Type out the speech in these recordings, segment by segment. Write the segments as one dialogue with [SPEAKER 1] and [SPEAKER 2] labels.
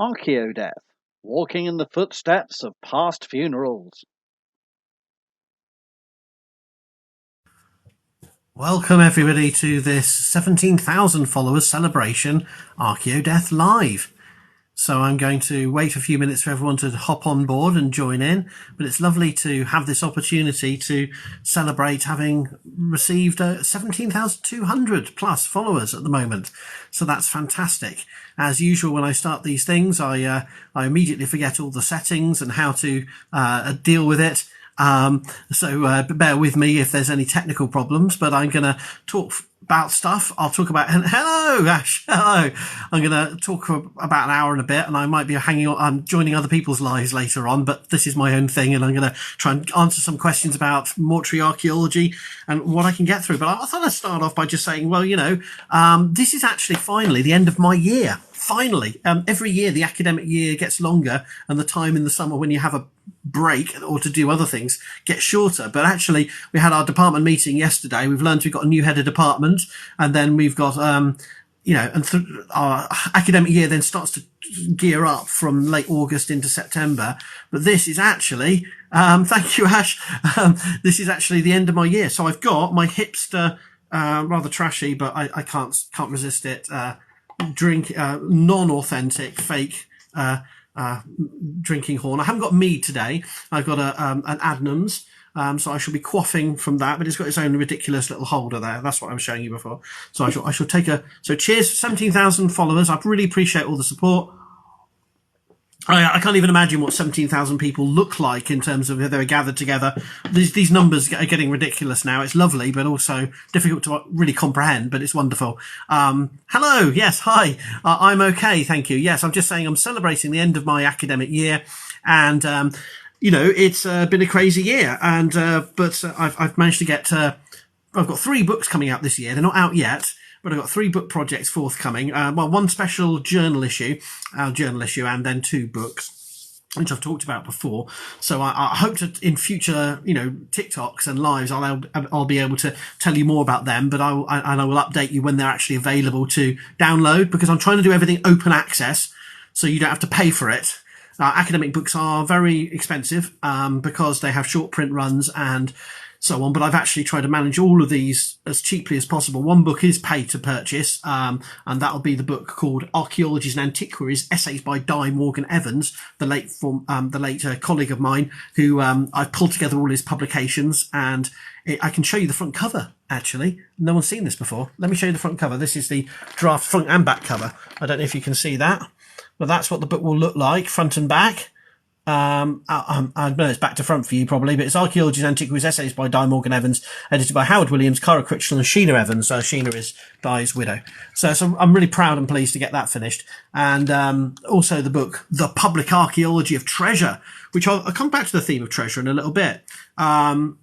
[SPEAKER 1] Archaeodeath, walking in the footsteps of past funerals.
[SPEAKER 2] Welcome everybody to this 17,000 followers celebration Archaeodeath live. So I'm going to wait a few minutes for everyone to hop on board and join in, but it's lovely to have this opportunity to celebrate having received 17,200 plus followers at the moment. So that's fantastic. As usual, when I start these things, I immediately forget all the settings and how to deal with it. So bear with me if there's any technical problems, but I'm going to talk about stuff. I'll talk about, hello, Ash, hello. I'm going to talk for about an hour and a bit, and I might be I'm joining other people's lives later on, but this is my own thing, and I'm going to try and answer some questions about mortuary archaeology and what I can get through. But I thought I'd start off by just saying, well, this is actually finally the end of my year. Finally, every year the academic year gets longer, and the time in the summer when you have a break or to do other things gets shorter. But actually, we had our department meeting yesterday. We've learned we've got a new head of department, and then we've got our academic year then starts to gear up from late August into September. But this is actually, thank you, Ash. This is actually the end of my year. So I've got my hipster, rather trashy, but I can't resist it. Drink non-authentic fake drinking horn. I haven't got mead today. I've got an Adnams, so I shall be quaffing from that, but it's got its own ridiculous little holder there. That's what I was showing you before. So I shall take so cheers, 17,000 followers. I really appreciate all the support. I can't even imagine what 17,000 people look like in terms of if they were gathered together. These numbers are getting ridiculous now. It's lovely, but also difficult to really comprehend, but it's wonderful. Hello. Yes. Hi. I'm okay. Thank you. Yes. I'm just saying I'm celebrating the end of my academic year, and, it's been a crazy year, and, but I've managed to get, I've got 3 books coming out this year. They're not out yet, but I've got 3 book projects forthcoming. One special journal issue, and then 2 books, which I've talked about before. So I hope to, in future, TikToks and lives, I'll be able to tell you more about them, but I will update you when they're actually available to download, because I'm trying to do everything open access, so you don't have to pay for it. Academic books are very expensive, because they have short print runs and so on, but I've actually tried to manage all of these as cheaply as possible. One book is paid to purchase, and that'll be the book called Archaeologies and Antiquaries, Essays by Di Morgan Evans, the late colleague of mine, who I've pulled together all his publications, and I can show you the front cover, actually. No one's seen this before. Let me show you the front cover. This is the draft front and back cover. I don't know if you can see that, but that's what the book will look like, front and back. I know it's back to front for you probably, but it's Archaeology's Antiquaries Essays by Di Morgan Evans, edited by Howard Williams, Cara Critchell and Sheena Evans. Sheena is Di's widow. So I'm really proud and pleased to get that finished. And also the book, The Public Archaeology of Treasure, which I'll come back to the theme of treasure in a little bit, in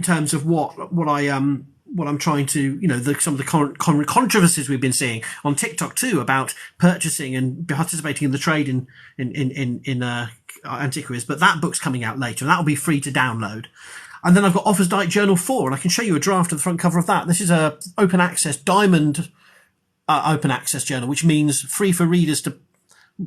[SPEAKER 2] terms of what I'm trying to, some of the current controversies we've been seeing on TikTok too about purchasing and participating in the trade in antiquaries. But that book's coming out later, and that will be free to download. And then I've got Office Diet Journal 4, and I can show you a draft of the front cover of that. This is a open access diamond open access journal, which means free for readers to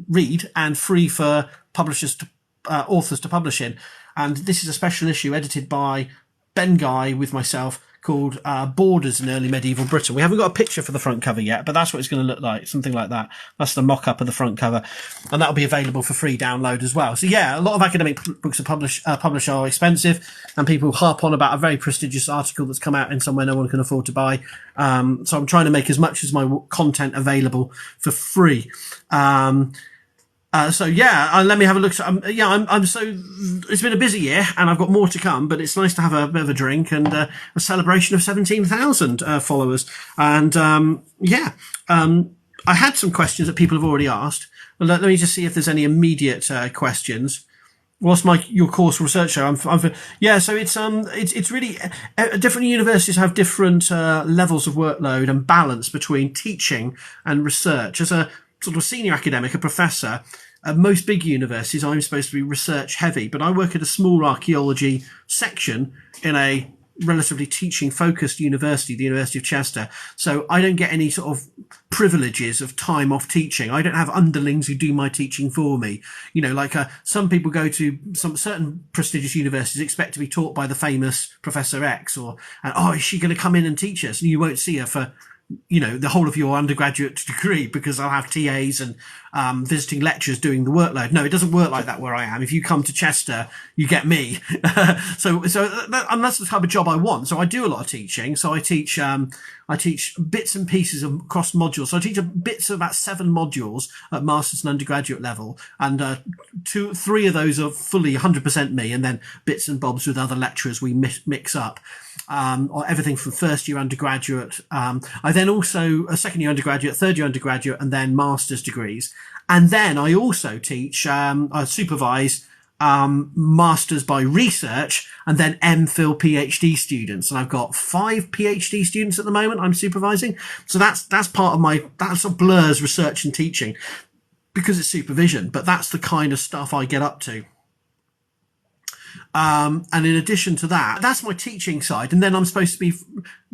[SPEAKER 2] read and free for publishers to authors to publish in. And this is a special issue edited by Ben Guy with myself, called Borders in Early Medieval Britain. We haven't got a picture for the front cover yet, but that's what it's going to look like, something like that. That's the mock-up of the front cover, and that'll be available for free download as well. So yeah, a lot of academic books are published are expensive, and people harp on about a very prestigious article that's come out in somewhere no one can afford to buy. So I'm trying to make as much as my content available for free. Let me have a look. I'm so, it's been a busy year, and I've got more to come, but it's nice to have a bit of a drink and a celebration of 17,000 followers. And I had some questions that people have already asked. But let me just see if there's any immediate questions. What's your course research show? So it's really, different universities have different levels of workload and balance between teaching and research. As a sort of senior academic, a professor, at most big universities, I'm supposed to be research heavy, but I work at a small archaeology section in a relatively teaching focused university, the University of Chester. So I don't get any sort of privileges of time off teaching. I don't have underlings who do my teaching for me. You know, like some people go to some certain prestigious universities, expect to be taught by the famous Professor X, or, oh, is she going to come in and teach us? And you won't see her for, you know, the whole of your undergraduate degree, because I'll have TAs and visiting lecturers doing the workload. No, it doesn't work like that where I am. If you come to Chester, you get me. And that's the type of job I want. So I do a lot of teaching. So I teach bits and pieces across modules. So I teach bits of about 7 modules at master's and undergraduate level, and 3 of those are fully 100% me, and then bits and bobs with other lecturers we mix up. Or everything from first year undergraduate. I then also a second year undergraduate, third year undergraduate, and then master's degrees. And then I also teach, I supervise masters by research, and then MPhil PhD students. And I've got 5 PhD students at the moment I'm supervising. So that's part of that sort of blurs research and teaching because it's supervision, but that's the kind of stuff I get up to. And in addition to that, that's my teaching side. And then I'm supposed to be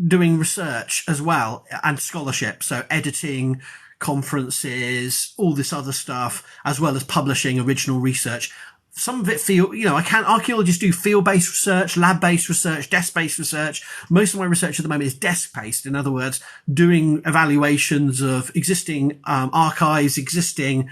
[SPEAKER 2] doing research as well, and scholarship. So editing, conferences, all this other stuff, as well as publishing original research. Some of it archaeologists do field-based research, lab-based research, desk-based research. Most of my research at the moment is desk-based. In other words, doing evaluations of existing archives, existing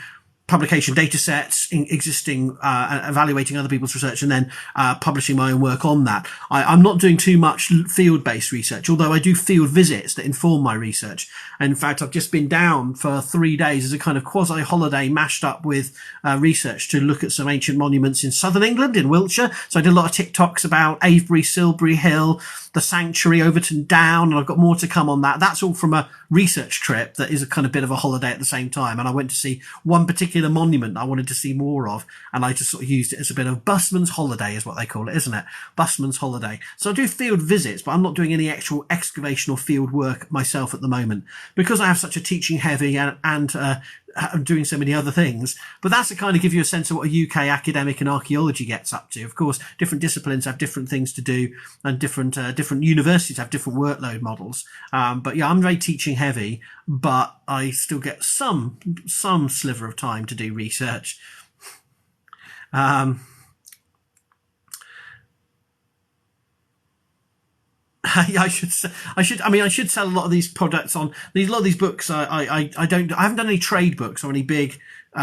[SPEAKER 2] publication data sets, existing, evaluating other people's research, and then publishing my own work on that. I'm not doing too much field-based research, although I do field visits that inform my research. And in fact, I've just been down for 3 days as a kind of quasi-holiday mashed up with research to look at some ancient monuments in southern England, in Wiltshire. So I did a lot of TikToks about Avebury, Silbury Hill, the Sanctuary, Overton Down, and I've got more to come on that. That's all from a research trip that is a kind of bit of a holiday at the same time. And I went to see one particular monument I wanted to see more of, and I just sort of used it as a bit of busman's holiday, is what they call it, isn't it? Busman's holiday. So I do field visits, but I'm not doing any actual excavation or field work myself at the moment, because I have such a teaching heavy and I'm doing so many other things. But that's to kind of give you a sense of what a UK academic in archaeology gets up to. Of course, different disciplines have different things to do, and different universities have different workload models. But yeah, I'm very teaching heavy, but I still get some sliver of time to do research. I should sell a lot of these products on a lot of these books. I haven't done any trade books or any big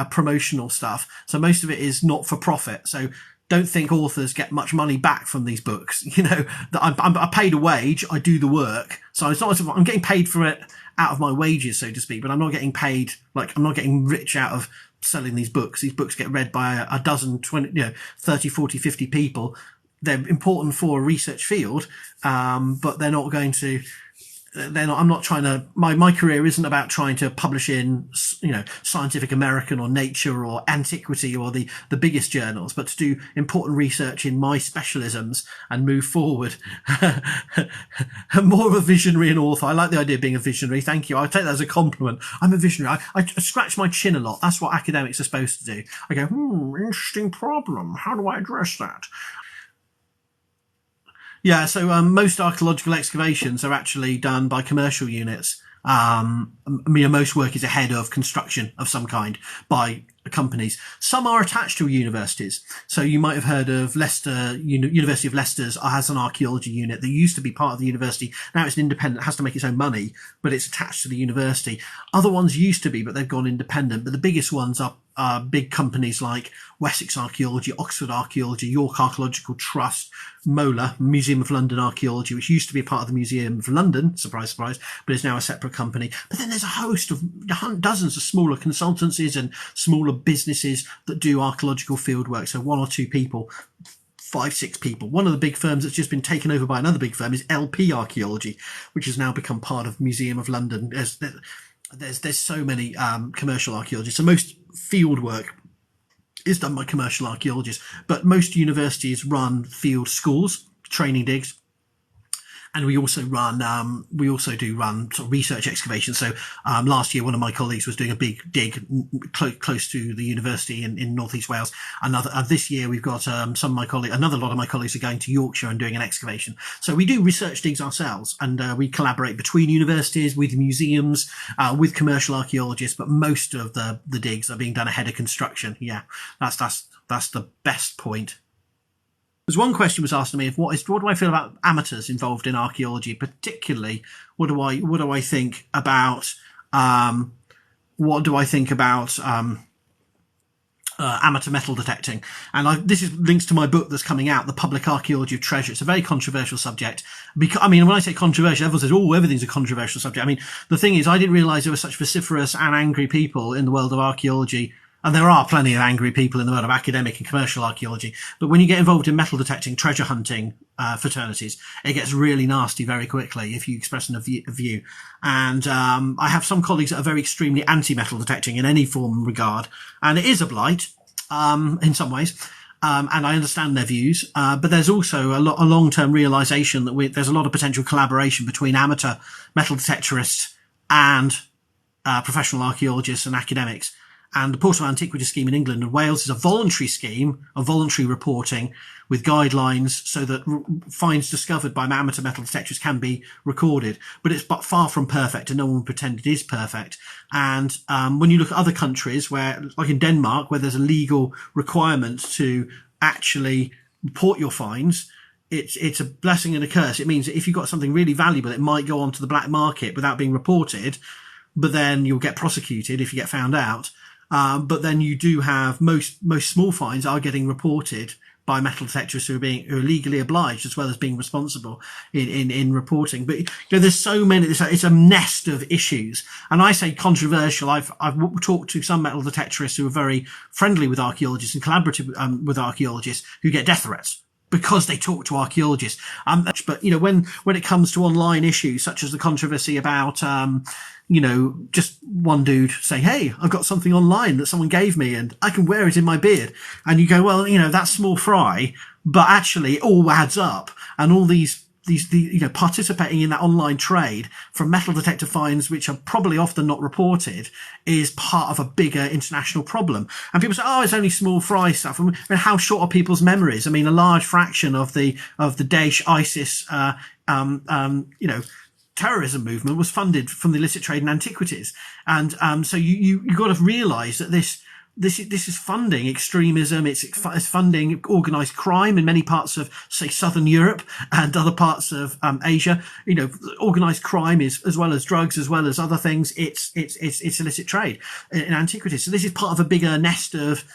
[SPEAKER 2] promotional stuff. So most of it is not for profit. So don't think authors get much money back from these books. You know, that I paid a wage. I do the work. So it's not as if I'm getting paid for it out of my wages, so to speak, but I'm not getting paid, like I'm not getting rich out of selling these books. These books get read by a dozen, 20, 30, 40, 50 people. They're important for a research field, but they're not going to, I'm not trying to, my career isn't about trying to publish in, Scientific American or Nature or Antiquity or the biggest journals, but to do important research in my specialisms and move forward. I'm more of a visionary and author. I like the idea of being a visionary. Thank you. I take that as a compliment. I'm a visionary. I scratch my chin a lot. That's what academics are supposed to do. I go, interesting problem. How do I address that? Yeah, so most archaeological excavations are actually done by commercial units. Most work is ahead of construction of some kind by companies. Some are attached to universities. So you might have heard of Leicester, University of Leicester's has an archaeology unit that used to be part of the university. Now it's an independent, has to make its own money, but it's attached to the university. Other ones used to be, but they've gone independent. But the biggest ones are big companies like Wessex Archaeology, Oxford Archaeology, York Archaeological Trust, MOLA, Museum of London Archaeology, which used to be a part of the Museum of London, surprise, surprise, but is now a separate company. But then there's a host of dozens of smaller consultancies and smaller businesses that do archaeological field work. So 1 or 2 people, 5, 6 people. One of the big firms that's just been taken over by another big firm is LP Archaeology, which has now become part of Museum of London. There's so many commercial archaeologists. So most field work is done by commercial archaeologists, but most universities run field schools, training digs, And we also do run sort of research excavations. So last year, one of my colleagues was doing a big dig close to the university in northeast Wales. This year, we've got another lot of my colleagues are going to Yorkshire and doing an excavation. So we do research digs ourselves, and we collaborate between universities, with museums, with commercial archaeologists. But most of the digs are being done ahead of construction. Yeah, that's the best point. There's one question was asked to me of what do I feel about amateurs involved in archaeology, particularly what do I think about amateur metal detecting. And this is links to my book that's coming out, The Public Archaeology of Treasure. It's a very controversial subject. Because, when I say controversial, everyone says, oh, everything's a controversial subject. The thing is, I didn't realise there were such vociferous and angry people in the world of archaeology. And there are plenty of angry people in the world of academic and commercial archaeology. But when you get involved in metal detecting, treasure hunting fraternities, it gets really nasty very quickly if you express a view. And I have some colleagues that are very extremely anti-metal detecting in any form and regard. And it is a blight in some ways. And I understand their views. But there's also a long-term realization that there's a lot of potential collaboration between amateur metal detectorists and professional archaeologists and academics. And the Portal Antiquity Scheme in England and Wales is a voluntary scheme of voluntary reporting with guidelines so that finds discovered by amateur metal detectors can be recorded. But it's far from perfect, and no one will pretend it is perfect. And when you look at other countries where, like in Denmark, where there's a legal requirement to actually report your finds, it's a blessing and a curse. It means that if you've got something really valuable, it might go onto the black market without being reported, but then you'll get prosecuted if you get found out. But then you do have most small finds are getting reported by metal detectors who are legally obliged, as well as being responsible in reporting. But there's so many. It's a nest of issues, and I say controversial. I've talked to some metal detectorists who are very friendly with archaeologists and collaborative with archaeologists who get death threats because they talk to archaeologists. But when it comes to online issues such as the controversy about just one dude saying, hey, I've got something online that someone gave me and I can wear it in my beard. And you go, well, that's small fry, but actually it all adds up. And all these participating in that online trade from metal detector finds, which are probably often not reported, is part of a bigger international problem. And people say, oh, it's only small fry stuff. How short are people's memories? A large fraction of the Daesh, ISIS, terrorism movement was funded from the illicit trade in antiquities. And so you got to realize that this is funding extremism. It's funding organized crime in many parts of, say, Southern Europe and other parts of Asia. Organized crime is, as well as drugs, as well as other things. It's illicit trade in antiquities. So this is part of a bigger nest of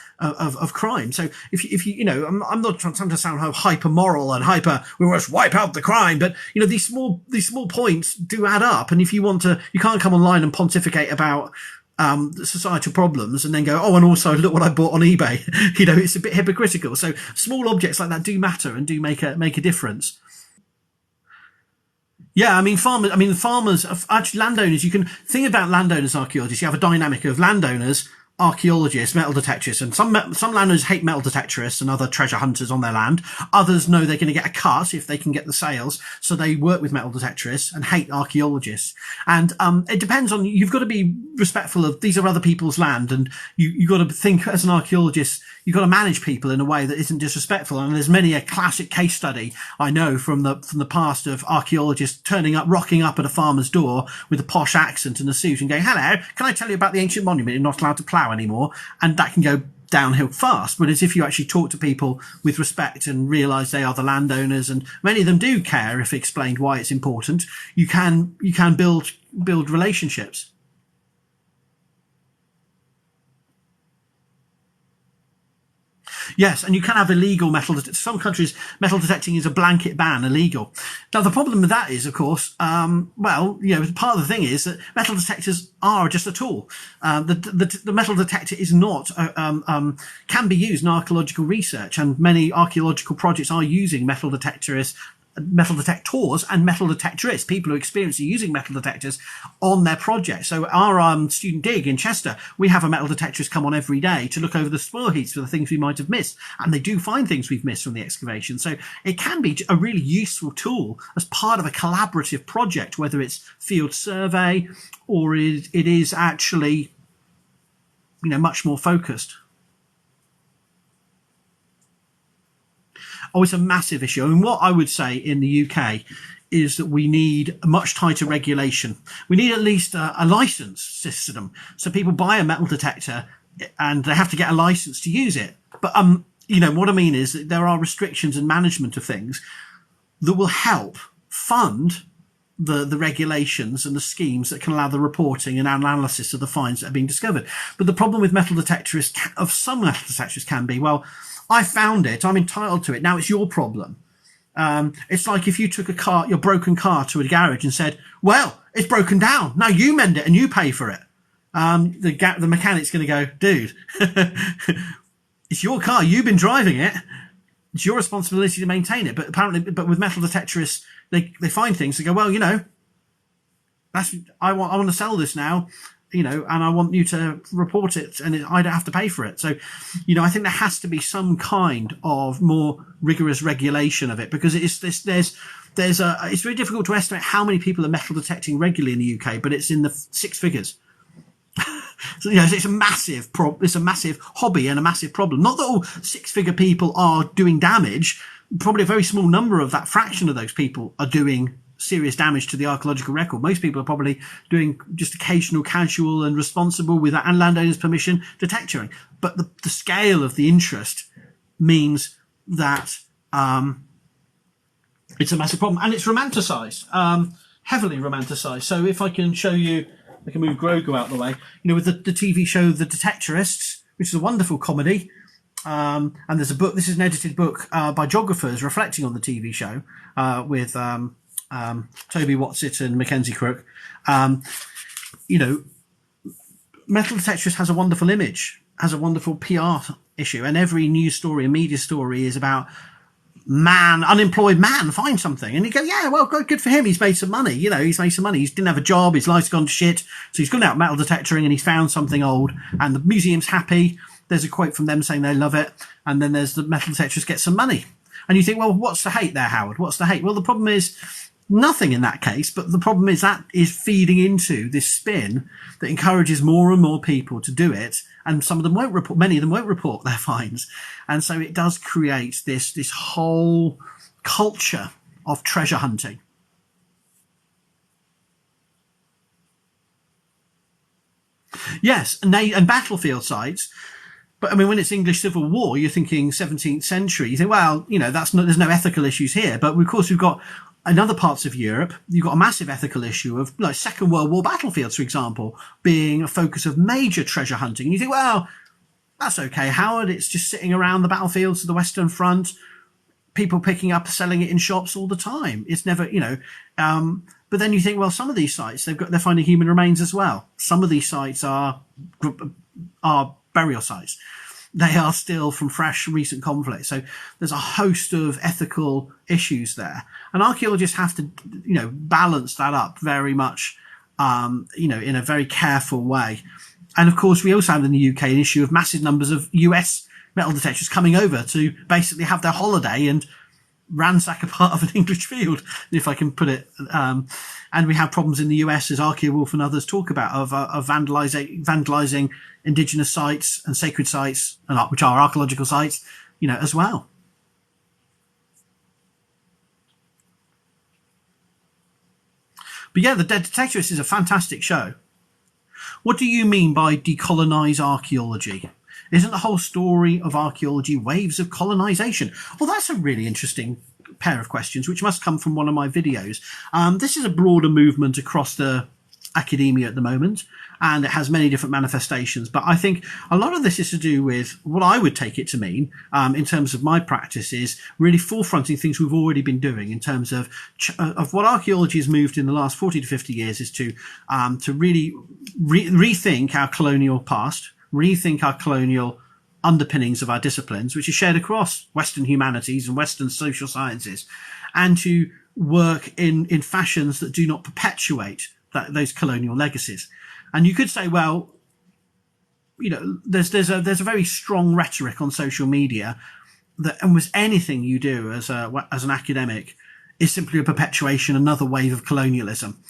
[SPEAKER 2] crime. So if you I'm not trying to sound hyper moral and we must wipe out the crime, but these small points do add up. And if you can't come online and pontificate about societal problems and then go, oh, and also look what I bought on eBay. It's a bit hypocritical. So small objects like that do matter and do make a difference. Yeah, farmers, actually landowners, you can think about landowners archaeologists. You have a dynamic of landowners, archaeologists, metal detectorists, and some landowners hate metal detectorists and other treasure hunters on their land. Others know they're going to get a cut if they can get the sales, so they work with metal detectorists and hate archaeologists. And it depends on, you've got to be respectful of, these are other people's land, and you've got to think as an archaeologist, you've got to manage people in a way that isn't disrespectful. And there's many a classic case study I know from the past of archaeologists rocking up at a farmer's door with a posh accent and a suit and going, hello, can I tell you about the ancient monument you're not allowed to plough anymore? And that can go downhill fast. But as if you actually talk to people with respect and realise they are the landowners, and many of them do care if explained why it's important, you can build relationships. Yes, and you can have illegal metal detecting. Some countries, metal detecting is a blanket ban, illegal. Now, the problem with that is, of course, part of the thing is that metal detectors are just a tool. The metal detector is not, can be used in archaeological research, and many archaeological projects are using metal detectorists metal detectors and metal detectorists, people who experience using metal detectors on their projects. So our student dig in Chester, we have a metal detectorist come on every day to look over the spoil heaps for the things we might have missed. And they do find things we've missed from the excavation. So it can be a really useful tool as part of a collaborative project, whether it's field survey or it is actually, much more focused. Oh, it's a massive issue. And what I would say in the UK is that we need a much tighter regulation. We need at least a license system. So people buy a metal detector and they have to get a license to use it. But, what I mean is that there are restrictions and management of things that will help fund the regulations and the schemes that can allow the reporting and analysis of the finds that are being discovered. But the problem with metal detectorists, of some metal detectorists, can be, well, I found it, I'm entitled to it, now it's your problem. It's like if you took your broken car to a garage and said, well, it's broken down, now you mend it and you pay for it. The mechanic's going to go, dude, it's your car, you've been driving it, it's your responsibility to maintain it. But apparently, with metal detectorists, they find things, they go, well, I want to sell this now, and I want you to report it, and I don't have to pay for it. So, I think there has to be some kind of more rigorous regulation of it, because it's very difficult to estimate how many people are metal detecting regularly in the UK, but it's in the six figures. So, it's a massive hobby and a massive problem. Not that all six-figure people are doing damage. Probably a very small number of that fraction of those people are doing serious damage to the archaeological record. Most people are probably doing just occasional, casual and responsible, with and landowners' permission, detectoring. But the scale of the interest means that it's a massive problem, and it's romanticised, heavily romanticised. So if I can show you, I can move Grogu out of the way. With the TV show The Detectorists, which is a wonderful comedy. And there's a book. This is an edited book by geographers reflecting on the TV show with Toby Watsit and Mackenzie Crook. Metal Detectorist has a wonderful image, has a wonderful PR issue, and every news story and media story is about unemployed man finds something, and you go, yeah, well, good for him, he's made some money. He's made some money, he didn't have a job, his life's gone to shit, so he's gone out metal detectoring and he's found something old, and the museum's happy. There's a quote from them saying they love it, and then there's the metal detectorists get some money, and you think, well, what's the hate there, Howard? What's the hate? Well, the problem is nothing in that case, but the problem is that is feeding into this spin that encourages more and more people to do it, and many of them won't report their finds, and so it does create this whole culture of treasure hunting. Yes, and battlefield sites. But when it's English Civil War, you're thinking 17th century. You think, well, there's no ethical issues here. But of course, we've got in other parts of Europe, you've got a massive ethical issue of Second World War battlefields, for example, being a focus of major treasure hunting. And you think, well, that's okay, Howard. It's just sitting around the battlefields of the Western Front, people picking up, selling it in shops all the time. It's never, but then you think, well, some of these sites, they're finding human remains as well. Some of these sites are burial sites. They are still from fresh recent conflict. So there's a host of ethical issues there. And archaeologists have to, balance that up very much, in a very careful way. And of course, we also have in the UK an issue of massive numbers of US metal detectors coming over to basically have their holiday and ransack a part of an English field, if I can put it. And we have problems in the US, as Archaeowolf and others talk about, of vandalizing indigenous sites and sacred sites, which are archaeological sites, as well. But yeah, The Detectorist is a fantastic show. What do you mean by decolonize archaeology? Isn't the whole story of archaeology waves of colonization? Well, that's a really interesting pair of questions, which must come from one of my videos. This is a broader movement across the academia at the moment, and it has many different manifestations. But I think a lot of this is to do with what I would take it to mean, in terms of my practice, is really forefronting things we've already been doing in terms of what archaeology has moved in the last 40 to 50 years is to really rethink our colonial past, rethink our colonial underpinnings of our disciplines, which is shared across Western humanities and Western social sciences, and to work in fashions that do not perpetuate those colonial legacies. And you could say, well, there's a very strong rhetoric on social media that almost anything you do as an academic is simply a perpetuation, another wave of colonialism.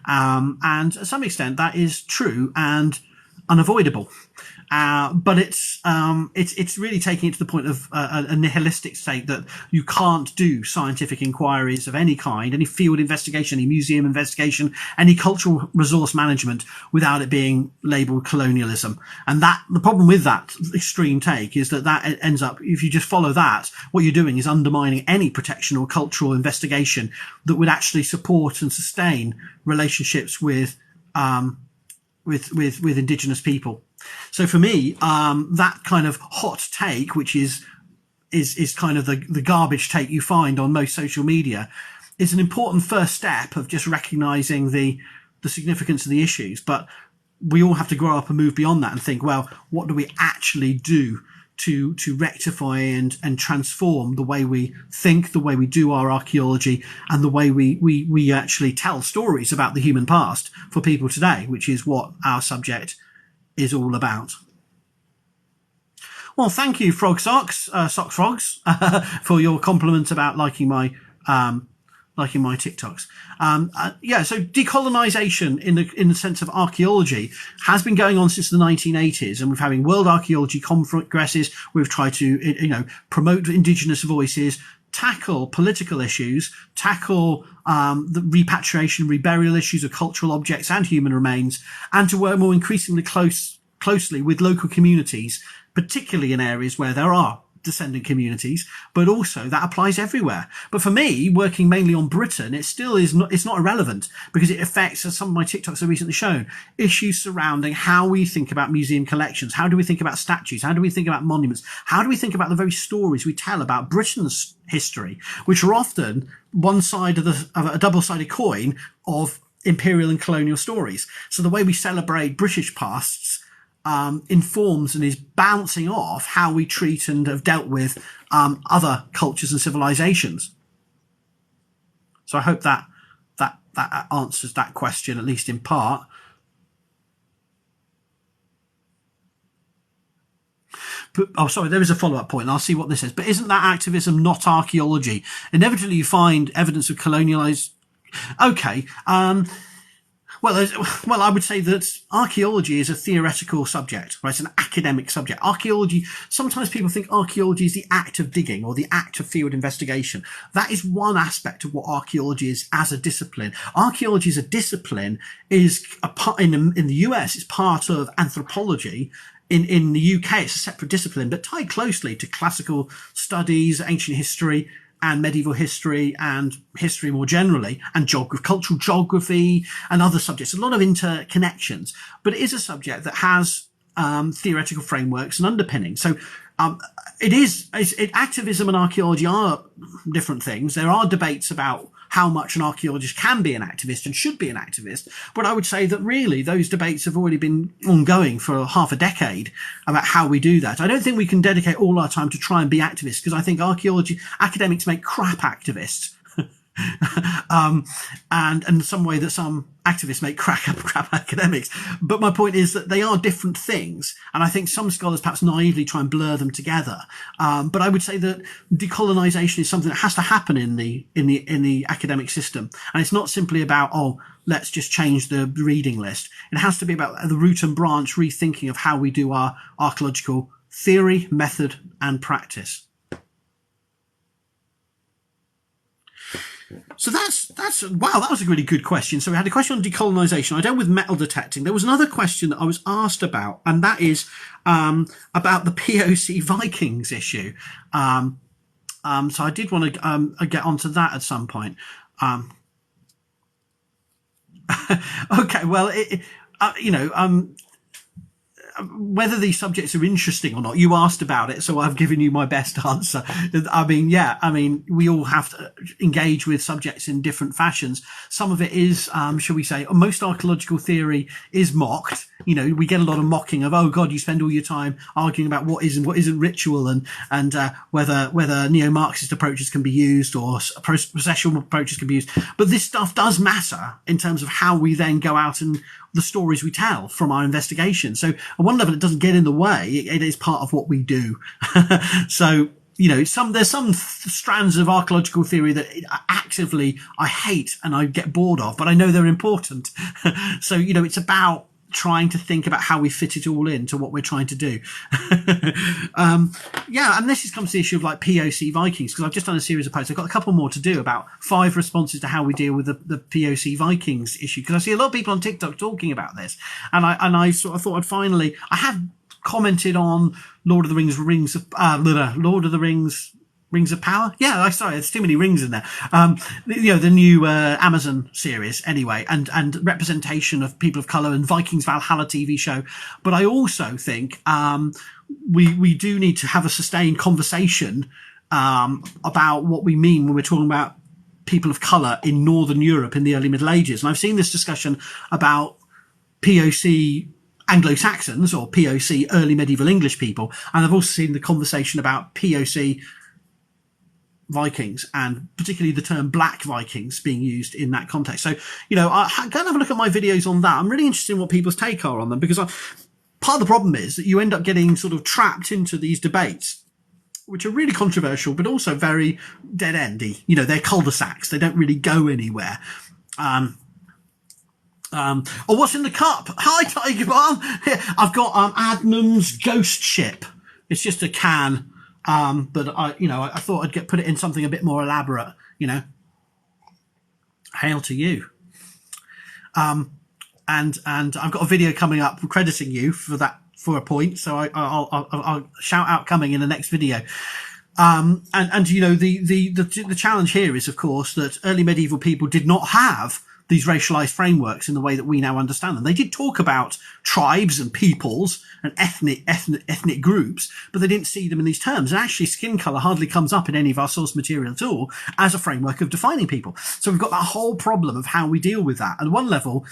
[SPEAKER 2] And to some extent that is true and unavoidable. But it's really taking it to the point of a nihilistic state that you can't do scientific inquiries of any kind, any field investigation, any museum investigation, any cultural resource management without it being labelled colonialism. And that the problem with that extreme take is that ends up, if you just follow that, what you're doing is undermining any protection or cultural investigation that would actually support and sustain relationships with indigenous people. So for me, that kind of hot take, which is kind of the garbage take you find on most social media, is an important first step of just recognizing the significance of the issues. But we all have to grow up and move beyond that and think, well, what do we actually do to rectify and transform the way we think, the way we do our archaeology, and the way we actually tell stories about the human past for people today, which is what our subject is all about. Well, thank you, Frog Socks, Sock Frogs, for your compliment about liking my TikToks. So decolonization in the sense of archaeology has been going on since the 1980s, and we're having World Archaeology Congresses. We've tried to, promote indigenous voices, tackle political issues, tackle the repatriation, reburial issues of cultural objects and human remains, and to work more increasingly closely with local communities, particularly in areas where there are descendant communities, but also that applies everywhere. But for me, working mainly on Britain, it's not irrelevant, because it affects, as some of my TikToks have recently shown, issues surrounding how we think about museum collections. How do we think about statues? How do we think about monuments? How do we think about the very stories we tell about Britain's history, which are often one side of a double-sided coin of imperial and colonial stories? So the way we celebrate British pasts informs and is bouncing off how we treat and have dealt with other cultures and civilizations. So I hope that answers that question, at least in part. But, sorry, there is a follow-up point, and I'll see what this is. But isn't that activism not archaeology? Inevitably, you find evidence of colonialized. Okay. Well, I would say that archaeology is a theoretical subject, right? It's an academic subject. Archaeology, sometimes people think archaeology is the act of digging or the act of field investigation. That is one aspect of what archaeology is as a discipline. Archaeology as a discipline is in the US, it's part of anthropology. In the UK, it's a separate discipline, but tied closely to classical studies, ancient history, and medieval history, and history more generally, and cultural geography and other subjects. A lot of interconnections, but it is a subject that has theoretical frameworks and underpinnings. So activism and archaeology are different things. There are debates about how much an archaeologist can be an activist and should be an activist. But I would say that really those debates have already been ongoing for half a decade about how we do that. I don't think we can dedicate all our time to try and be activists, because I think academics make crap activists. And in some way that some activists make crap academics. But my point is that they are different things, and I think some scholars perhaps naively try and blur them together. But I would say that decolonization is something that has to happen in the academic system, and it's not simply about let's just change the reading list. It has to be about the root and branch rethinking of how we do our archaeological theory, method, and practice. So wow, that was a really good question. So we had a question on decolonization. I dealt with metal detecting. There was another question that I was asked about, and that is about the POC Vikings issue. So I did want to get onto that at some point. Okay, well, whether these subjects are interesting or not, you asked about it, so I've given you my best answer. I mean, yeah, I mean, we all have to engage with subjects in different fashions. Some of it is, shall we say, most archaeological theory is mocked. You know, we get a lot of mocking of, oh God, you spend all your time arguing about what is and what isn't ritual, and whether neo-Marxist approaches can be used or processual approaches can be used. But this stuff does matter in terms of how we then go out and the stories we tell from our investigation. So at one level, it doesn't get in the way. It is part of what we do. So, you know, there's some strands of archaeological theory that actively I hate and I get bored of, but I know they're important. So, you know, it's about trying to think about how we fit it all into what we're trying to do. Yeah, and this comes to the issue of like POC Vikings, because I've just done a series of posts. I've got a couple more to do about 5 responses to how we deal with the POC Vikings issue, because I see a lot of people on TikTok talking about this, and I sort of thought I have commented on Lord of the Rings Rings of Power? Yeah, sorry, there's too many rings in there. You know, the new Amazon series, anyway, and representation of people of colour and Vikings Valhalla TV show. But I also think we do need to have a sustained conversation about what we mean when we're talking about people of colour in Northern Europe in the early Middle Ages. And I've seen this discussion about POC Anglo-Saxons or POC early medieval English people, and I've also seen the conversation about POC Vikings, and particularly the term Black Vikings being used in that context. So, you know, go and have a look at my videos on that. I'm really interested in what people's take are on them, because part of the problem is that you end up getting sort of trapped into these debates, which are really controversial, but also very dead-endy. You know, they're cul-de-sacs. They don't really go anywhere. Or what's in the cup? Hi, Tiger Barn. I've got Adnam's Ghost Ship. It's just a can. But I thought I'd put it in something a bit more elaborate, you know. Hail to you. And I've got a video coming up crediting you for that, for a point. So I'll shout out coming in the next video. And you know, the challenge here is, of course, that early medieval people did not have these racialized frameworks in the way that we now understand them. They did talk about tribes and peoples and ethnic groups, but they didn't see them in these terms. And actually, skin color hardly comes up in any of our source material at all as a framework of defining people. So we've got that whole problem of how we deal with that. At one level,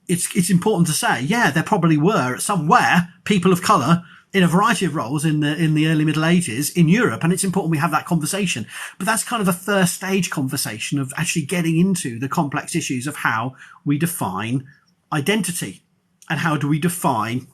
[SPEAKER 2] it's important to say, yeah, there probably were somewhere people of color in a variety of roles in the early Middle Ages in Europe, and it's important we have that conversation. But that's kind of a first stage conversation of actually getting into the complex issues of how we define identity and how do we define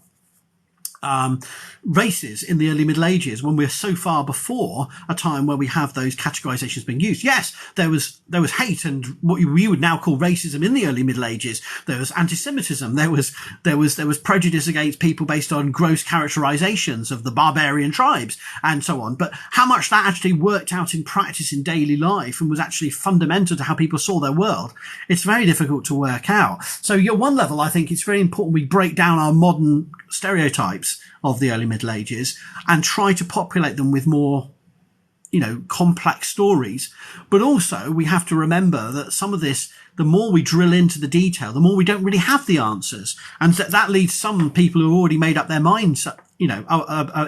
[SPEAKER 2] races in the early Middle Ages, when we're so far before a time where we have those categorizations being used. Yes, there was hate and what we would now call racism in the early Middle Ages. There was anti-Semitism. There was prejudice against people based on gross characterizations of the barbarian tribes and so on. But how much that actually worked out in practice in daily life and was actually fundamental to how people saw their world, it's very difficult to work out. So at one level, I think it's very important we break down our modern stereotypes of the early Middle Ages and try to populate them with more, you know, complex stories. But also we have to remember that some of this, the more we drill into the detail, the more we don't really have the answers. And that leads some people who have already made up their minds, you know,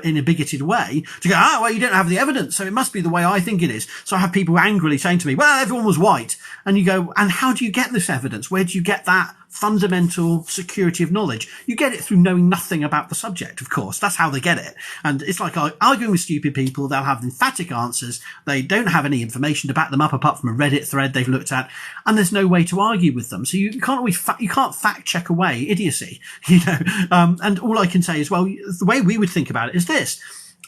[SPEAKER 2] in a bigoted way to go, well, you don't have the evidence, so it must be the way I think it is. So I have people angrily saying to me, well, everyone was white. And you go, and how do you get this evidence? Where do you get that fundamental security of knowledge? You get it through knowing nothing about the subject, of course. That's how they get it. And it's like arguing with stupid people. They'll have emphatic answers. They don't have any information to back them up apart from a Reddit thread they've looked at. And there's no way to argue with them. So you can't always, you can't fact check away idiocy, you know. And all I can say is, well, the way we would think about it is this.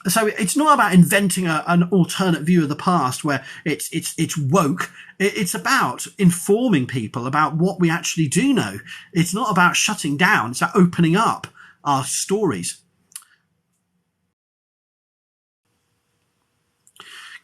[SPEAKER 2] So it's not about inventing an alternate view of the past where it's woke. It's about informing people about what we actually do know. It's not about shutting down. It's about opening up our stories.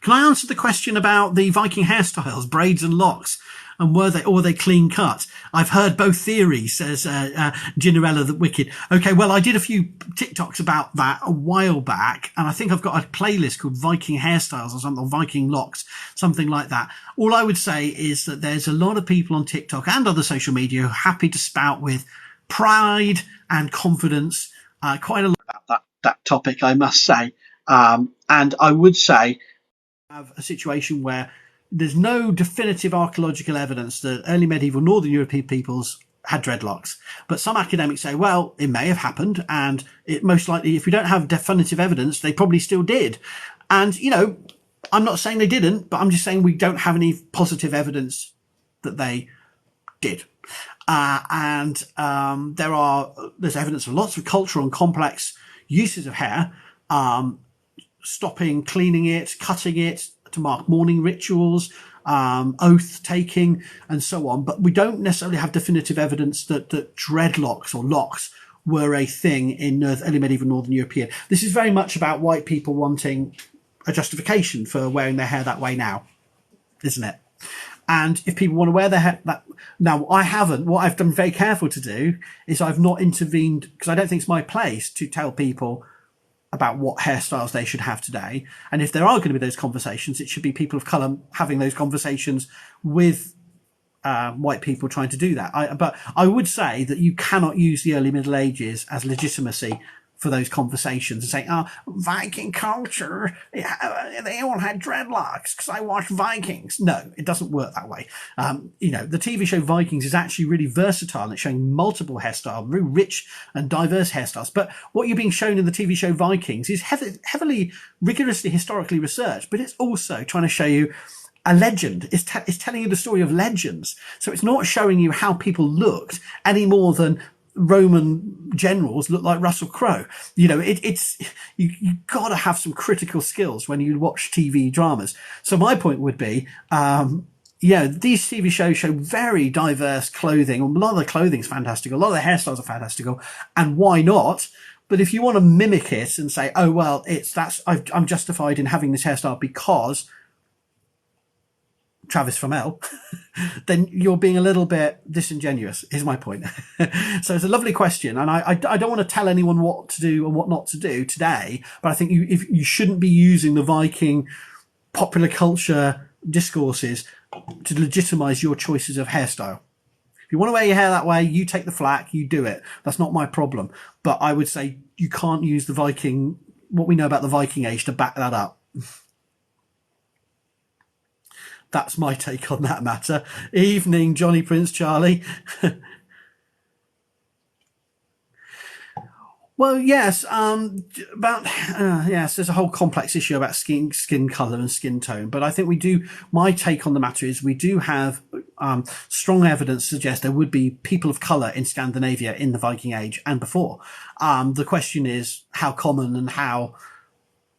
[SPEAKER 2] Can I answer the question about the Viking hairstyles, braids and locks? And were they clean cut? I've heard both theories, says Ginarella the Wicked. Okay, well, I did a few TikToks about that a while back, and I think I've got a playlist called Viking Hairstyles or something, or Viking Locks, something like that. All I would say is that there's a lot of people on TikTok and other social media who are happy to spout with pride and confidence quite a lot about that topic, I must say. And I would say have a situation where there's no definitive archaeological evidence that early medieval Northern European peoples had dreadlocks. But some academics say, well, it may have happened, and it most likely, if we don't have definitive evidence, they probably still did. And, you know, I'm not saying they didn't, but I'm just saying we don't have any positive evidence that they did. There's evidence of lots of cultural and complex uses of hair, stopping, cleaning it, cutting it to mark mourning rituals, oath taking, and so on. But we don't necessarily have definitive evidence that dreadlocks or locks were a thing in early medieval Northern European. This is very much about white people wanting a justification for wearing their hair that way now, isn't it? And if people want to wear their hair now, I haven't. What I've done very careful to do is I've not intervened, because I don't think it's my place to tell people about what hairstyles they should have today. And if there are going to be those conversations, it should be people of colour having those conversations with white people trying to do that. But I would say that you cannot use the early Middle Ages as legitimacy for those conversations and say, oh, Viking culture, they all had dreadlocks because I watched Vikings. No, it doesn't work that way. You know, the TV show Vikings is actually really versatile and it's showing multiple hairstyles, very rich and diverse hairstyles. But what you're being shown in the TV show Vikings is heavily, rigorously historically researched, but it's also trying to show you a legend. It's telling you the story of legends. So it's not showing you how people looked any more than Roman generals look like Russell Crowe. You know, you got to have some critical skills when you watch TV dramas. So my point would be, these TV shows show very diverse clothing. A lot of the clothing's fantastical. A lot of the hairstyles are fantastical. And why not? But if you want to mimic it and say, oh, well, I'm justified in having this hairstyle because Travis Fimmel, then you're being a little bit disingenuous, is my point. So it's a lovely question. And I don't want to tell anyone what to do and what not to do today, but I think you shouldn't be using the Viking popular culture discourses to legitimize your choices of hairstyle. If you want to wear your hair that way, you take the flak, you do it. That's not my problem. But I would say you can't use what we know about the Viking age to back that up. That's my take on that matter. Evening, Johnny Prince Charlie. Well, yes, there's a whole complex issue about skin colour and skin tone. But I think my take on the matter is we do have strong evidence to suggest there would be people of colour in Scandinavia in the Viking Age and before. The question is how common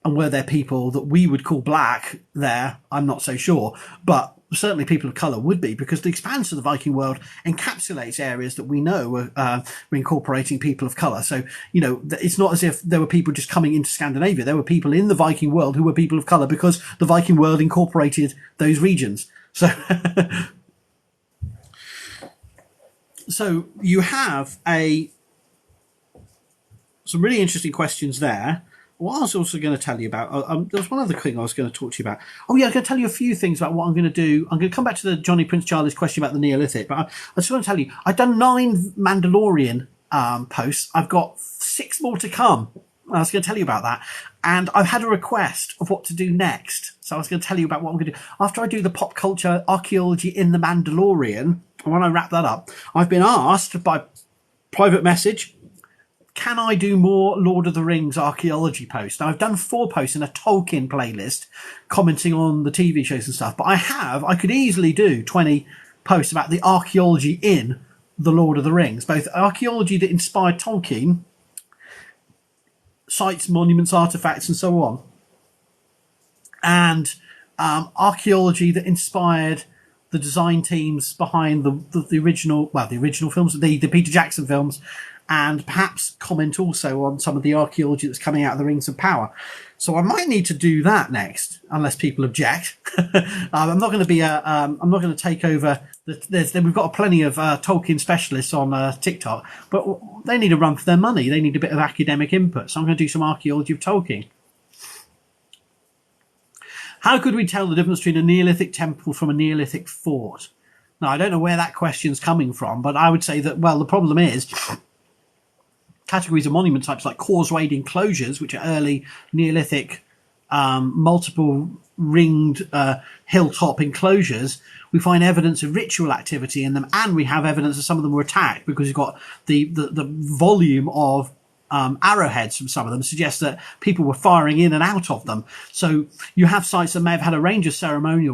[SPEAKER 2] and were there people that we would call black there? I'm not so sure. But certainly people of colour would be, because the expanse of the Viking world encapsulates areas that we know were incorporating people of colour. So, you know, it's not as if there were people just coming into Scandinavia. There were people in the Viking world who were people of colour because the Viking world incorporated those regions. So, so you have some really interesting questions there. What I was also going to tell you about, there was one other thing I was going to talk to you about. Oh yeah, I'm going to tell you a few things about what I'm going to do. I'm going to come back to the Johnny Prince Charlie's question about the Neolithic, but I just want to tell you, I've done 9 Mandalorian posts. I've got 6 more to come. I was going to tell you about that. And I've had a request of what to do next. So I was going to tell you about what I'm going to do. After I do the pop culture archaeology in the Mandalorian, and when I wrap that up, I've been asked by private message, can I do more Lord of the Rings archaeology posts? Now, I've done 4 posts in a Tolkien playlist commenting on the TV shows and stuff, but I could easily do 20 posts about the archaeology in the Lord of the Rings, both archaeology that inspired Tolkien, sites, monuments, artifacts, and so on, and archaeology that inspired the design teams behind the original films, the Peter Jackson films, and perhaps comment also on some of the archaeology that's coming out of the Rings of Power. So I might need to do that next, unless people object. I'm not going to take over. We've got plenty of Tolkien specialists on TikTok, but they need a run for their money. They need a bit of academic input. So I'm going to do some archaeology of Tolkien. How could we tell the difference between a Neolithic temple from a Neolithic fort? Now, I don't know where that question's coming from, but I would say that, well, the problem is categories of monument types like causewayed enclosures, which are early Neolithic multiple ringed hilltop enclosures, we find evidence of ritual activity in them, and we have evidence that some of them were attacked, because you've got the volume of arrowheads from some of them suggests that people were firing in and out of them. So you have sites that may have had a range of ceremonial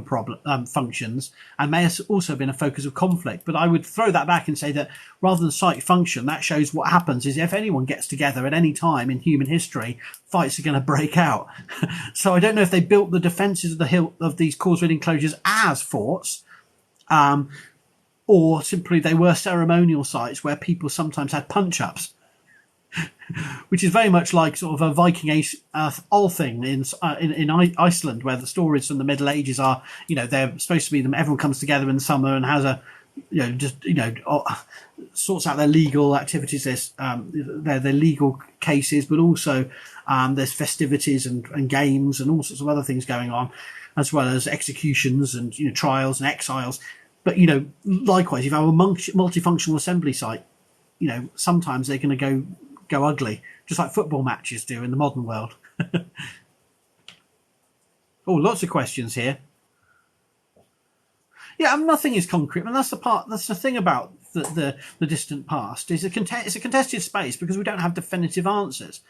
[SPEAKER 2] functions, and may have also been a focus of conflict. But I would throw that back and say that rather than site function, that shows what happens is if anyone gets together at any time in human history, fights are going to break out. So I don't know if they built the defences of the hill of these causewayed enclosures as forts, or simply they were ceremonial sites where people sometimes had punch-ups, which is very much like sort of a Viking thing in Iceland, where the stories from the Middle Ages are, they're supposed to be them. Everyone comes together in the summer and has a, sorts out their legal activities. There's their legal cases, but also there's festivities and games and all sorts of other things going on, as well as executions and trials and exiles. But likewise, if you have a multifunctional assembly site, sometimes they're going to go ugly, just like football matches do in the modern world. Oh, lots of questions here. Yeah, nothing is concrete, and that's the thing about the distant past is it's a contested space because we don't have definitive answers.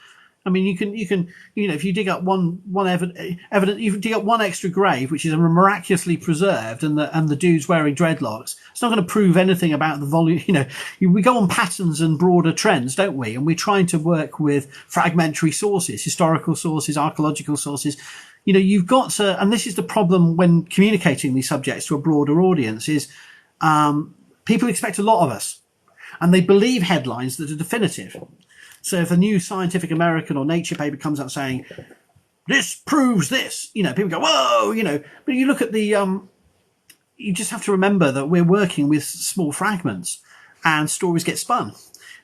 [SPEAKER 2] I mean, you can if you dig up one evidence, you dig up one extra grave which is miraculously preserved, and the dude's wearing dreadlocks. It's not going to prove anything about the volume. We go on patterns and broader trends, don't we? And we're trying to work with fragmentary sources, historical sources, archaeological sources. You've got to, and this is the problem when communicating these subjects to a broader audience, is people expect a lot of us, and they believe headlines that are definitive. So if a new Scientific American or Nature paper comes out saying, this proves this, people go, whoa, but you look at you just have to remember that we're working with small fragments and stories get spun.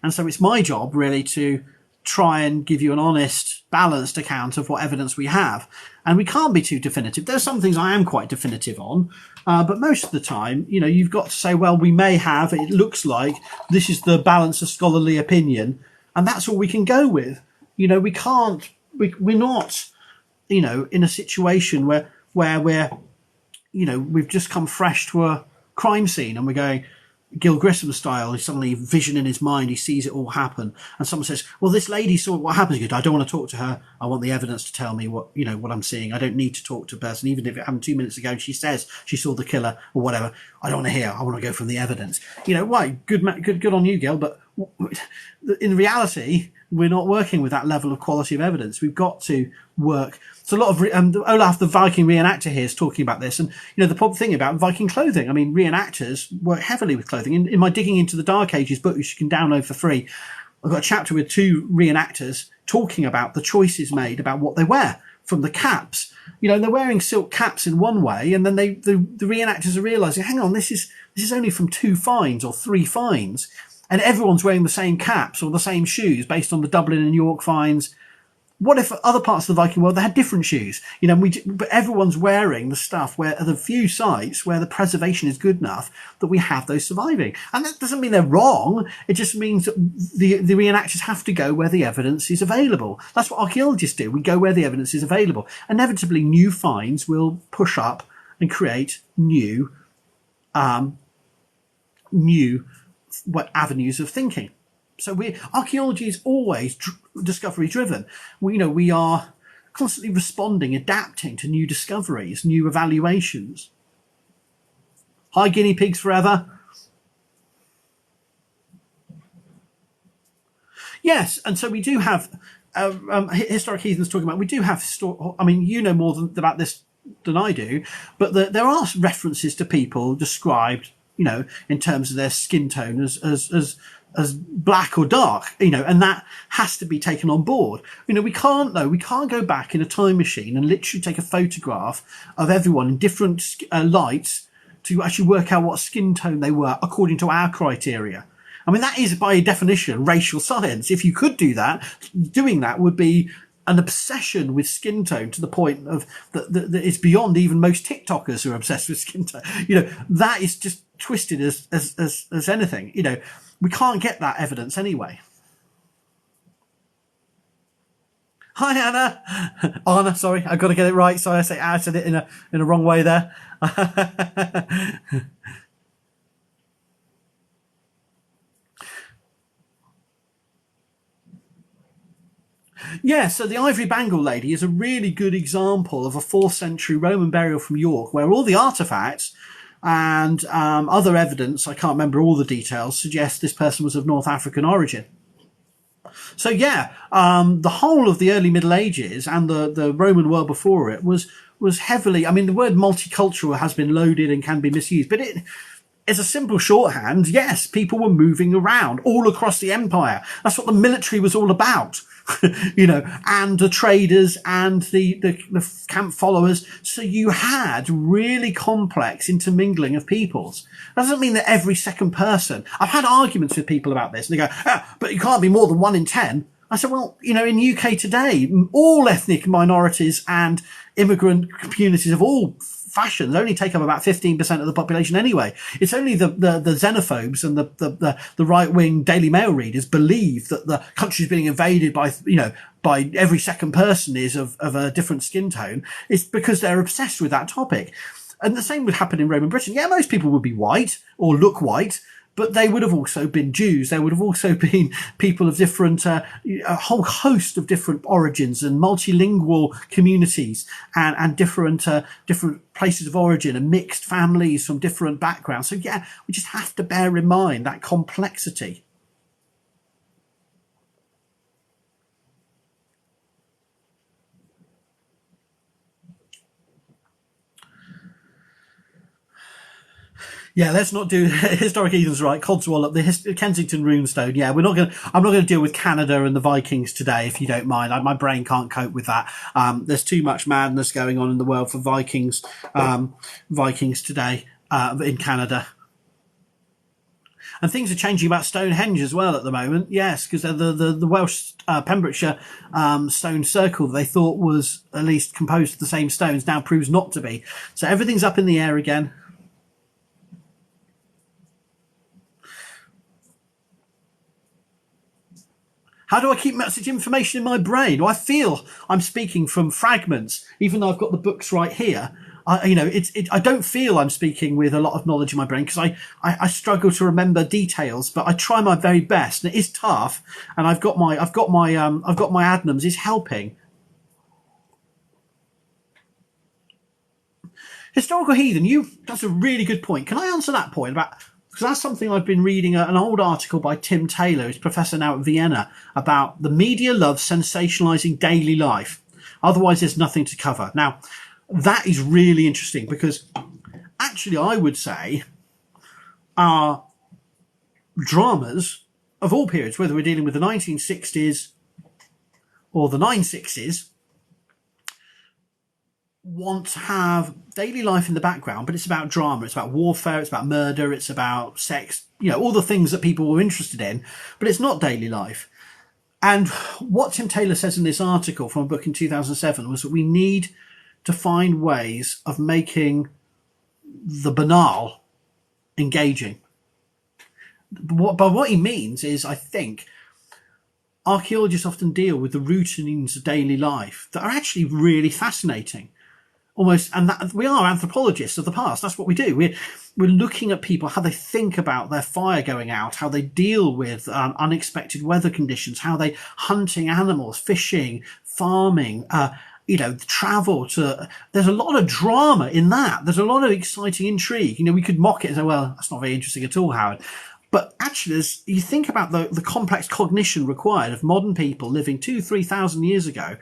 [SPEAKER 2] And so it's my job really to try and give you an honest, balanced account of what evidence we have. And we can't be too definitive. There's some things I am quite definitive on, but most of the time, you've got to say, well, we may have, it looks like this is the balance of scholarly opinion. And that's all we can go with. We can't, we're not, in a situation where we're, we've just come fresh to a crime scene and we're going Gil Grissom style. He's suddenly vision in his mind. He sees it all happen. And someone says, well, this lady saw what happens. He goes, I don't want to talk to her. I want the evidence to tell me what I'm seeing. I don't need to talk to a person. Even if it happened 2 minutes ago and she says she saw the killer or whatever, I don't want to hear. I want to go from the evidence. Why? Good on you, Gil. But in reality, we're not working with that level of quality of evidence. We've got to work. So a lot of Olaf, the Viking reenactor here, is talking about this. And, the problem thing about Viking clothing, I mean, reenactors work heavily with clothing. In my Digging into the Dark Ages book, which you can download for free, I've got a chapter with 2 reenactors talking about the choices made about what they wear, from the caps. They're wearing silk caps in one way, and then the reenactors are realizing, hang on, this is only from 2 finds or 3 finds. And everyone's wearing the same caps or the same shoes based on the Dublin and York finds. What if other parts of the Viking world, they had different shoes? But everyone's wearing the stuff where the few sites where the preservation is good enough that we have those surviving. And that doesn't mean they're wrong. It just means that the reenactors have to go where the evidence is available. That's what archaeologists do. We go where the evidence is available. Inevitably, new finds will push up and create new avenues of thinking. So archaeology is always discovery driven. We are constantly responding, adapting to new discoveries, new evaluations. Hi, guinea pigs forever. Yes, and so we do have historic heathens talking about. We do have I mean, more about this than I do, but there are references to people described, in terms of their skin tone as black or dark, and that has to be taken on board. We can't go back in a time machine and literally take a photograph of everyone in different lights to actually work out what skin tone they were according to our criteria. I mean, that is by definition racial science. If you could do that, doing that would be an obsession with skin tone to the point of that it's beyond even most TikTokers who are obsessed with skin tone. That is just twisted as anything. We can't get that evidence anyway. Hi, Anna. Anna, sorry, I've got to get it right. Sorry, I said it in a wrong way there. Yeah, so the Ivory Bangle Lady is a really good example of a 4th century Roman burial from York, where all the artefacts and other evidence, I can't remember all the details, suggest this person was of North African origin. So yeah, the whole of the early Middle Ages and the Roman world before it was heavily. I mean, the word multicultural has been loaded and can be misused, but it's a simple shorthand. Yes, people were moving around all across the empire. That's what the military was all about. And the traders and the camp followers. So you had really complex intermingling of peoples. That doesn't mean that every second person. I've had arguments with people about this, and they go, but you can't be more than 1 in 10. I said, well, in UK today, all ethnic minorities and immigrant communities of all fashions only take up about 15% of the population anyway. It's only the xenophobes and the right-wing Daily Mail readers believe that the country's being invaded by every second person is of a different skin tone. It's because they're obsessed with that topic. And the same would happen in Roman Britain. Yeah, most people would be white or look white, but they would have also been Jews. They would have also been people of different, a whole host of different origins and multilingual communities and different places of origin and mixed families from different backgrounds. So yeah, we just have to bear in mind that complexity. Yeah, let's not do historic heathens, right? Codswallop, the Kensington runestone. Yeah, I'm not gonna deal with Canada and the Vikings today, if you don't mind. My brain can't cope with that. There's too much madness going on in the world for Vikings today in Canada. And things are changing about Stonehenge as well at the moment. Yes, because the Welsh Pembrokeshire stone circle they thought was at least composed of the same stones now proves not to be. So everything's up in the air again. How do I keep such information in my brain? Well, I feel I'm speaking from fragments, even though I've got the books right here. I don't feel I'm speaking with a lot of knowledge in my brain because I struggle to remember details, but I try my very best, and it is tough. And I've got my Adnams is helping. Historical heathen, that's a really good point. Can I answer that point about? Because that's something I've been reading an old article by Tim Taylor, who's professor now at Vienna, about the media loves sensationalizing daily life. Otherwise, there's nothing to cover. Now, that is really interesting because actually, I would say our dramas of all periods, whether we're dealing with the 1960s or the 960s, want to have daily life in the background, but it's about drama, it's about warfare, it's about murder, it's about sex, all the things that people were interested in, but it's not daily life. And what Tim Taylor says in this article from a book in 2007 was that we need to find ways of making the banal engaging. By what he means is, I think, archaeologists often deal with the routines of daily life that are actually really fascinating. Almost, and that we are anthropologists of the past. That's what we do. We're looking at people, how they think about their fire going out, how they deal with unexpected weather conditions, how they hunting animals, fishing, farming, travel to. There's a lot of drama in that. There's a lot of exciting intrigue. We could mock it and say, well, that's not very interesting at all, Howard. But actually, as you think about the complex cognition required of modern people living 2,000-3,000 years ago,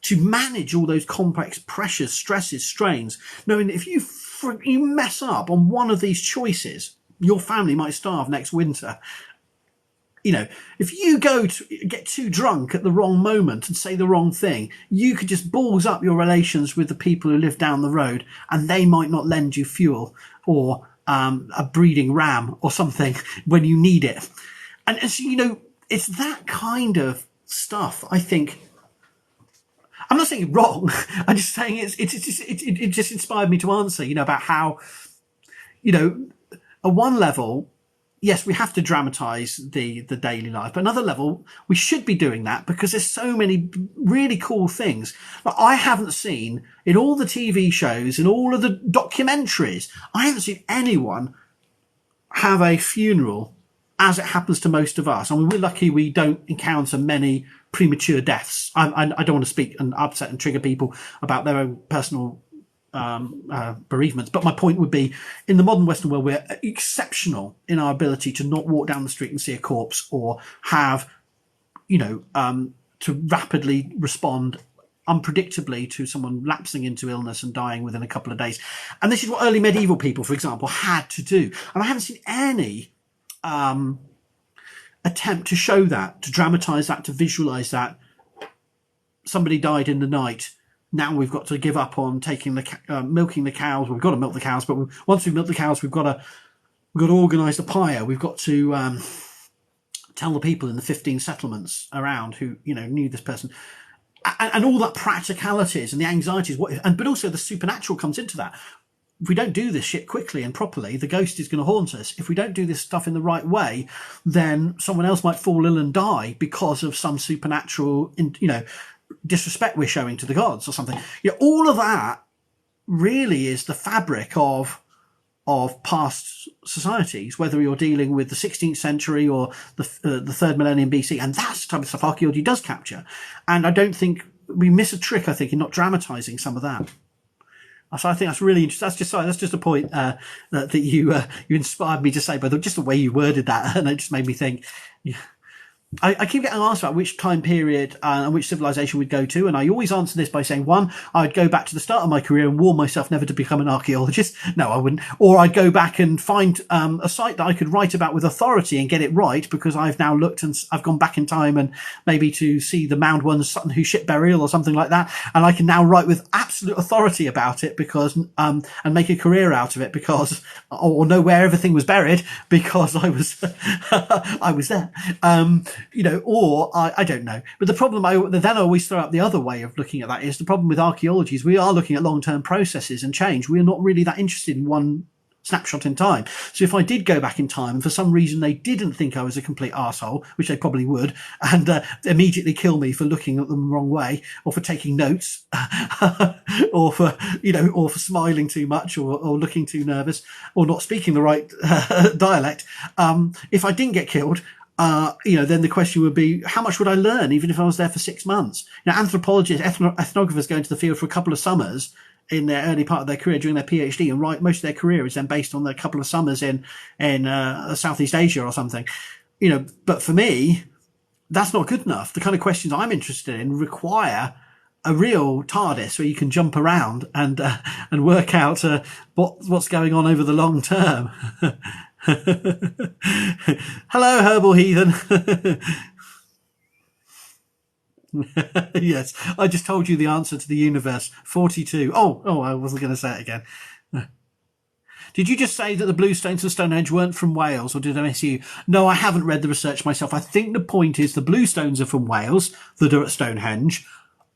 [SPEAKER 2] to manage all those complex pressures, stresses, strains, knowing that if you mess up on one of these choices, your family might starve next winter. If you get too drunk at the wrong moment and say the wrong thing, you could just balls up your relations with the people who live down the road, and they might not lend you fuel or a breeding ram or something when you need it. And so, it's that kind of stuff, I think. I'm not saying it's wrong. I'm just saying it just inspired me to answer, about how, at one level, yes, we have to dramatize the daily life, but another level, we should be doing that because there's so many really cool things. Like, I haven't seen in all the TV shows and all of the documentaries, I haven't seen anyone have a funeral as it happens to most of us. I mean, we're lucky we don't encounter many premature deaths. I don't want to speak and upset and trigger people about their own personal bereavements. But my point would be, in the modern Western world, we're exceptional in our ability to not walk down the street and see a corpse, or have, to rapidly respond unpredictably to someone lapsing into illness and dying within a couple of days. And this is what early medieval people, for example, had to do. And I haven't seen any attempt to show that, to dramatize that, to visualize that. Somebody died in the night. Now we've got to give up on taking milking the cows. Well, we've got to milk the cows, but once we've milked the cows, we've got to organise the pyre. We've got to tell the people in the 15 settlements around who knew this person, and all that practicalities and the anxieties. But also the supernatural comes into that. If we don't do this shit quickly and properly, the ghost is going to haunt us. If we don't do this stuff in the right way, then someone else might fall ill and die because of some supernatural, disrespect we're showing to the gods or something. All of that really is the fabric of past societies, whether you're dealing with the 16th century or the third millennium BC. And that's the type of stuff archaeology does capture. And I don't think we miss a trick, I think, in not dramatizing some of that. So I think that's really interesting. That's just a point that you inspired me to say, but just the way you worded that, and it just made me think. Yeah. I keep getting asked about which time period and which civilization we'd go to, and I always answer this by saying, one, I'd go back to the start of my career and warn myself never to become an archaeologist. No, I wouldn't. Or I'd go back and find a site that I could write about with authority and get it right, because I've now looked and I've gone back in time and maybe to see the mound one's Sutton Hoo ship burial or something like that, and I can now write with absolute authority about it because and make a career out of it, because or know where everything was buried because I was I was there. Or I don't know. But the problem I always throw out the other way of looking at that is the problem with archaeology is we are looking at long-term processes and change. We are not really that interested in one snapshot in time. So if I did go back in time and for some reason they didn't think I was a complete arsehole, which they probably would, and immediately kill me for looking at them the wrong way, or for taking notes, or for smiling too much, or looking too nervous, or not speaking the right dialect, if I didn't get killed, then the question would be, how much would I learn even if I was there for 6 months? Anthropologists, ethnographers go into the field for a couple of summers in their early part of their career during their PhD, and most of their career is then based on a couple of summers in Southeast Asia or something. But for me, that's not good enough. The kind of questions I'm interested in require a real TARDIS where you can jump around and work out what's going on over the long term. Hello, herbal heathen. Yes, I just told you the answer to the universe. 42. Oh, I wasn't going to say it again. Did you just say that the bluestones of Stonehenge weren't from Wales, or did I miss you? No, I haven't read the research myself. I think the point is the bluestones are from Wales that are at Stonehenge,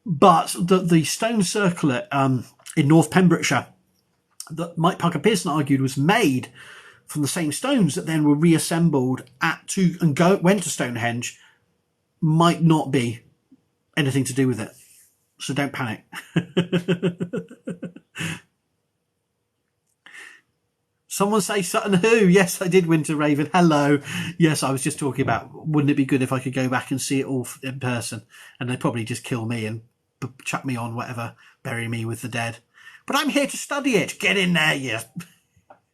[SPEAKER 2] but the stone circlet in North Pembrokeshire that Mike Parker Pearson argued was made from the same stones that then were reassembled went to Stonehenge might not be anything to do with it. So don't panic. Someone say Sutton Hoo. Yes, I did, Winter Raven. Hello. Yes, I was just talking about, wouldn't it be good if I could go back and see it all in person? And they'd probably just kill me and chuck me on whatever, bury me with the dead. But I'm here to study it. Get in there, you.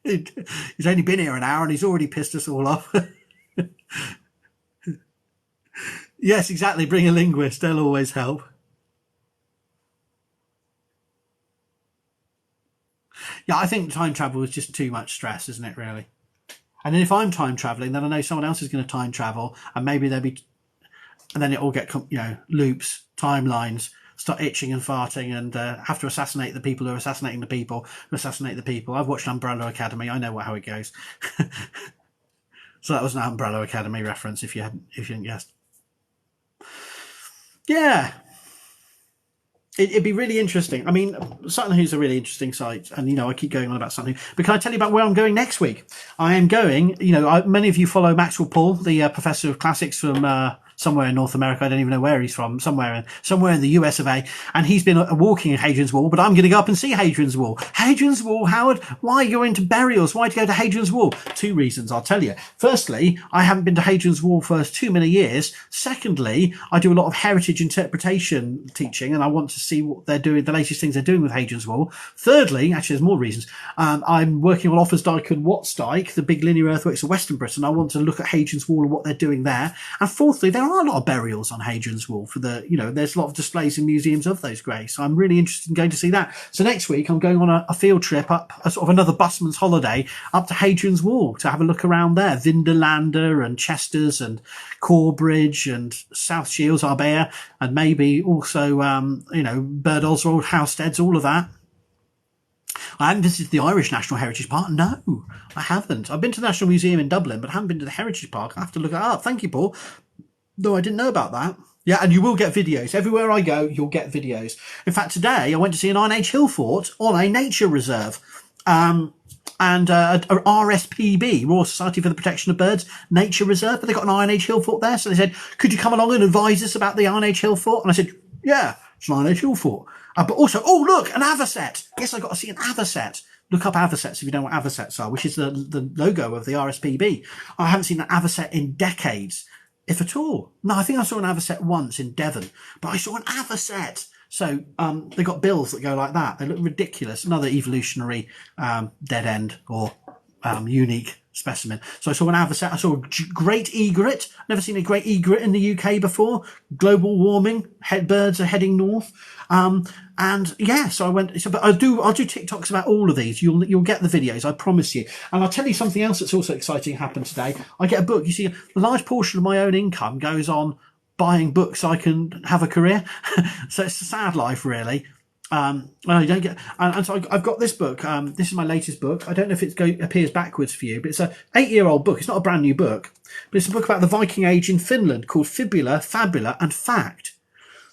[SPEAKER 2] He's only been here an hour and he's already pissed us all off. Yes, exactly. Bring a linguist. They'll always help. Yeah, I think time travel is just too much stress, isn't it, really? And then if I'm time traveling, then I know someone else is going to time travel, and maybe and then it all get, loops, timelines, start itching and farting, and have to assassinate the people who are assassinating the people who assassinate the people. I've watched Umbrella Academy. I know how it goes. So that was an Umbrella Academy reference if you hadn't guessed. Yeah. It'd be really interesting. I mean, Sutton Hoo's a really interesting site, and I keep going on about Sutton Hoo. But can I tell you about where I'm going next week? I am going. Many of you follow Maxwell Paul, the professor of classics from somewhere in North America. I don't even know where he's from. Somewhere in the US of A. And he's been walking at Hadrian's Wall. But I'm going to go up and see Hadrian's Wall. Hadrian's Wall, Howard. Why are you into burials? Why to go to Hadrian's Wall? 2 reasons, I'll tell you. Firstly, I haven't been to Hadrian's Wall for too many years. Secondly, I do a lot of heritage interpretation teaching, and I want to see what they're doing, the latest things they're doing with Hadrian's Wall. Thirdly, actually, there's more reasons. I'm working on Offa's and Watts Dyke, the big linear earthworks of Western Britain. I want to look at Hadrian's Wall and what they're doing there. And fourthly, there are a lot of burials on Hadrian's Wall there's a lot of displays in museums of those graves. So I'm really interested in going to see that. So next week, I'm going on a field trip up, a sort of another busman's holiday, up to Hadrian's Wall to have a look around there. Vindolanda and Chesters and Corbridge and South Shields, Arbea, and maybe also, Birdoswald, Housesteads, all of that. I haven't visited the Irish National Heritage Park. No, I haven't. I've been to the National Museum in Dublin, but I haven't been to the Heritage Park. I have to look it up. Thank you, Paul. No, I didn't know about that. Yeah, and you will get videos. Everywhere I go, you'll get videos. In fact, today I went to see an Iron Age hill fort on a nature reserve. And a RSPB, Royal Society for the Protection of Birds, nature reserve. But they got an Iron Age hill fort there. So they said, could you come along and advise us about the Iron Age hill fort? And I said, yeah, it's an Iron Age hill fort. But also, oh, look, an avocet. Yes, I got to see an avocet. Look up avocets if you don't know what avocets are, which is the logo of the RSPB. I haven't seen an avocet in decades, if at all. No, I think I saw an avocet once in Devon, but I saw an avocet. So they got bills that go like that. They look ridiculous. Another evolutionary dead end or unique specimen. So I saw an avocet. I saw a great egret. Never seen a great egret in the UK before. Global warming. Birds are heading north. And yeah, so I went. But I'll do TikToks about all of these. You'll get the videos. I promise you. And I'll tell you something else that's also exciting happened today. I get a book. You see, a large portion of my own income goes on buying books so I can have a career. So it's a sad life, really. You don't get, and so I've got this book. This is my latest book. I don't know if it appears backwards for you, but it's a 8-year-old book. It's not a brand new book, but it's a book about the Viking Age in Finland called Fibula, Fabula, and Fact.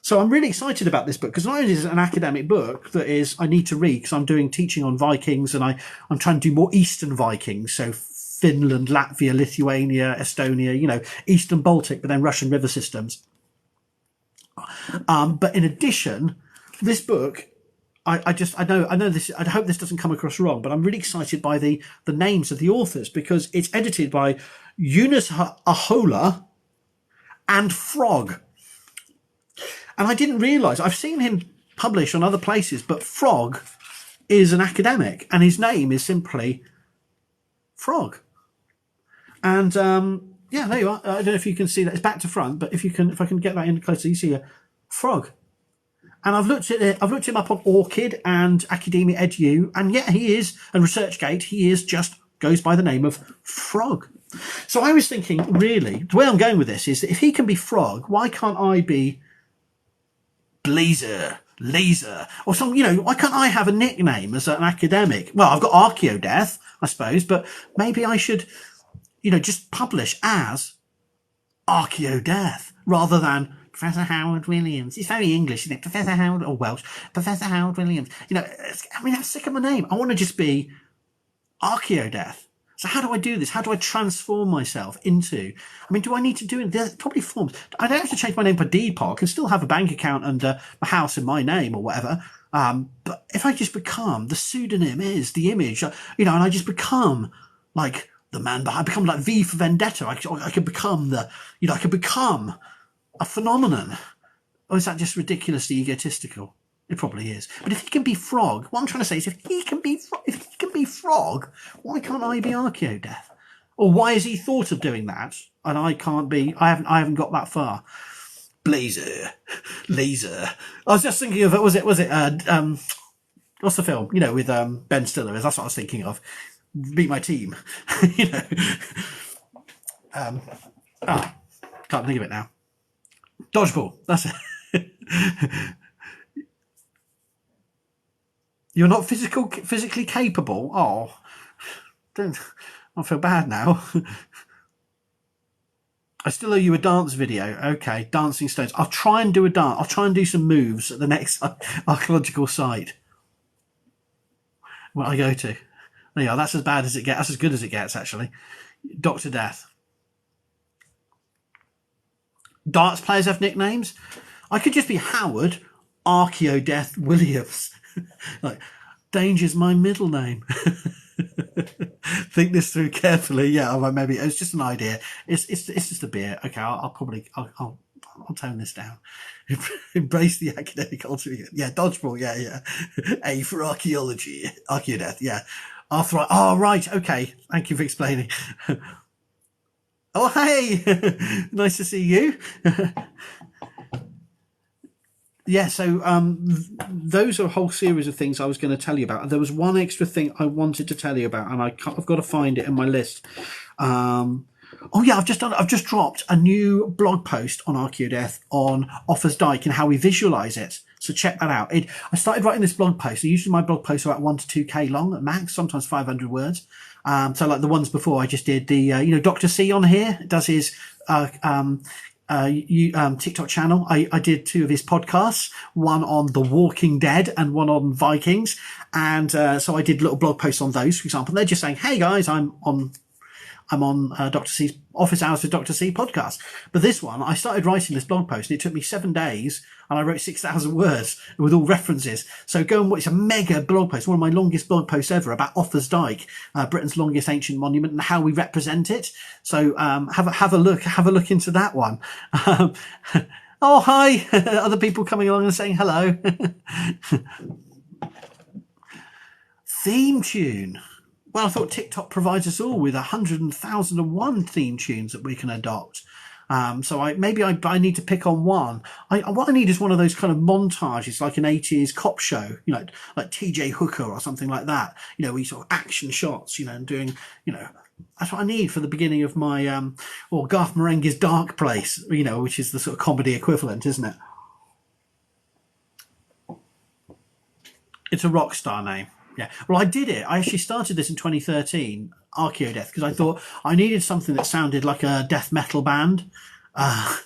[SPEAKER 2] So I'm really excited about this book because not only is it an academic book that is I need to read because I'm doing teaching on Vikings and I'm trying to do more Eastern Vikings, so Finland, Latvia, Lithuania, Estonia, Eastern Baltic, but then Russian river systems. But in addition, this book, I know this. I hope this doesn't come across wrong, but I'm really excited by the names of the authors because it's edited by Eunice Ahola and Frog. And I didn't realise, I've seen him publish on other places, but Frog is an academic and his name is simply Frog. And yeah, there you are. I don't know if you can see that. It's back to front, but if I can get that in closer, you see a Frog. And I've looked him up on Orchid and Academia Edu, and yeah, he is, and ResearchGate, he is just goes by the name of Frog. So I was thinking, really, the way I'm going with this is that if he can be Frog, why can't I be Blazer, Laser, or some, why can't I have a nickname as an academic? Well, I've got Archaeodeath, I suppose, but maybe I should, just publish as Archaeodeath rather than Professor Howard Williams. It's very English, isn't it? Professor Howard, or Welsh. Professor Howard Williams. I'm sick of my name. I want to just be Archaeodeath. So how do I do this? How do I transform myself into? Do I need to do it? There's probably forms. I don't have to change my name for Depop. I can still have a bank account under my house in my name or whatever. But if I just become, the pseudonym is the image, and I just become like the man behind, I become like V for Vendetta. I could become I could become a phenomenon. Or is that just ridiculously egotistical? It probably is. But if he can be Frog, what I'm trying to say is if he can be Frog, why can't I be Archaeodeath? Or why has he thought of doing that and I can't be? I haven't got that far. Blazer, Laser. I was just thinking of it. Was it? What's the film? With Ben Stiller. That's what I was thinking of. Beat My Team. Can't think of it now. Dodgeball. That's it. You're not physically capable. Oh, I feel bad now. I still owe you a dance video. Okay, Dancing Stones. I'll try and do a dance. I'll try and do some moves at the next archaeological site what I go to. There you are. That's as bad as it gets. That's as good as it gets, actually. Dr. Death. Darts players have nicknames. I could just be Howard Archaeodeath Williams. Like, Danger's my middle name. Think this through carefully. Yeah, well, maybe it's just an idea. It's just a beer. Okay, I'll tone this down. Embrace the academic ultimate. Yeah, dodgeball. Yeah. A for archaeology. Archaeodeath. Yeah. Arthritis. Oh, right. Okay. Thank you for explaining. Oh, hey. Nice to see you. Yeah, so those are a whole series of things I was going to tell you about. There was one extra thing I wanted to tell you about, and I've got to find it in my list. Oh yeah, I've just dropped a new blog post on Archaeodeath on Offa's Dyke and how we visualize it. So check that out. I started writing this blog post. Usually my blog posts are about 1 to 2K long at max, sometimes 500 words. So like the ones before, I just did the Dr. C on here does his TikTok channel. I did 2 of his podcasts, one on The Walking Dead and one on Vikings. And so I did little blog posts on those, for example. They're just saying, hey guys, I'm on Dr. C's Office Hours with Dr. C podcast. But this one, I started writing this blog post and it took me 7 days and I wrote 6,000 words with all references. So go and watch. It's a mega blog post, one of my longest blog posts ever about Offa's Dyke, Britain's longest ancient monument and how we represent it. So have a look into that one. Oh, hi. Other people coming along and saying hello. Theme tune. Well, I thought TikTok provides us all with 100,001 theme tunes that we can adopt. So I need to pick on one. What I need is one of those kind of montages, like an 80s cop show, like TJ Hooker or something like that. We sort of action shots, and doing, that's what I need for the beginning of my, or Garth Marenghi's Dark Place, which is the sort of comedy equivalent, isn't it? It's a rock star name. Yeah. Well, I did it. I actually started this in 2013, Archaeodeath, because I thought I needed something that sounded like a death metal band. And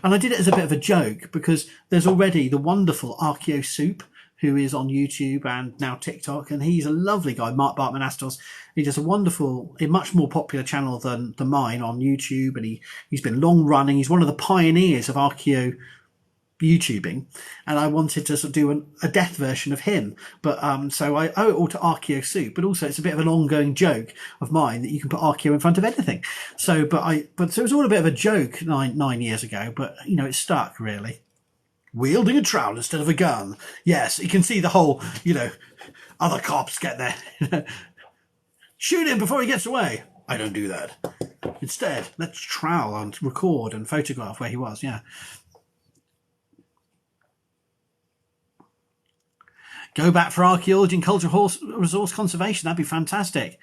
[SPEAKER 2] I did it as a bit of a joke because there's already the wonderful Archaeo Soup, who is on YouTube and now TikTok. And he's a lovely guy, Mark Bartman Astos. He does a much more popular channel than mine on YouTube. And he's been long running. He's one of the pioneers of Archaeo YouTubing, and I wanted to sort of do a death version of him, but so I owe it all to Archaeo Soup, but also it's a bit of an ongoing joke of mine that you can put Archaeo in front of anything. So so it was all a bit of a joke nine years ago, but it stuck really. Wielding a trowel instead of a gun. Yes, you can see the whole, other cops get there. Shoot him before he gets away. I don't do that. Instead, let's trowel and record and photograph where he was. Yeah. Go back for archaeology and cultural resource conservation. That'd be fantastic.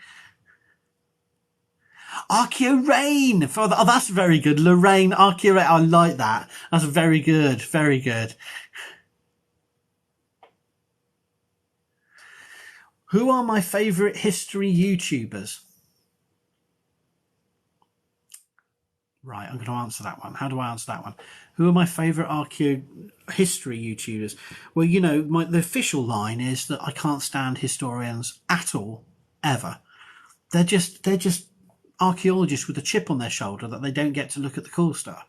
[SPEAKER 2] Archaeo Rain. Oh, that's very good. Lorraine, Archaeo Rain. I like that. That's very good. Very good. Who are my favourite history YouTubers? Right, I'm going to answer that one. How do I answer that one? Who are my favourite archaeo history YouTubers? Well, the official line is that I can't stand historians at all, ever. They're just archaeologists with a chip on their shoulder that they don't get to look at the cool stuff.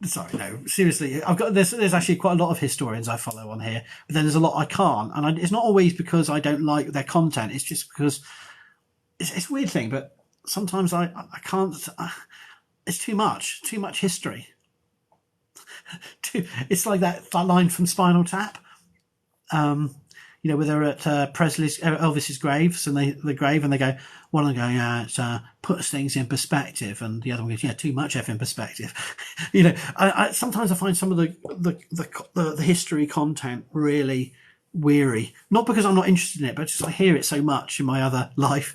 [SPEAKER 2] Sorry, no, seriously. There's actually quite a lot of historians I follow on here, but then there's a lot I can't, and it's not always because I don't like their content. It's just because it's a weird thing, but sometimes I can't. It's too much history. It's like that line from Spinal Tap. Where they're at Elvis's graves and the grave, and they go, one of them going, yeah, it puts things in perspective, and the other one goes, yeah, too much in perspective. Sometimes I find some of the history content really weary, not because I'm not interested in it, but just I hear it so much in my other life.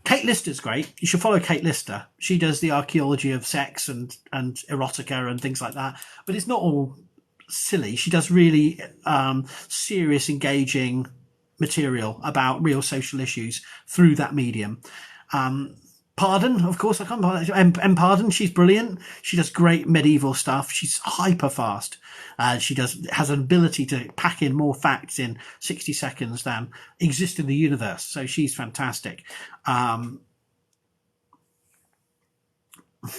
[SPEAKER 2] Kate Lister's great. You should follow Kate Lister. She does the archaeology of sex and erotica and things like that. But it's not all silly. She does really serious, engaging material about real social issues through that medium. Pardon, of course, I can't. M Pardon, she's brilliant. She does great medieval stuff. She's hyper fast. She has an ability to pack in more facts in 60 seconds than exist in the universe. So she's fantastic.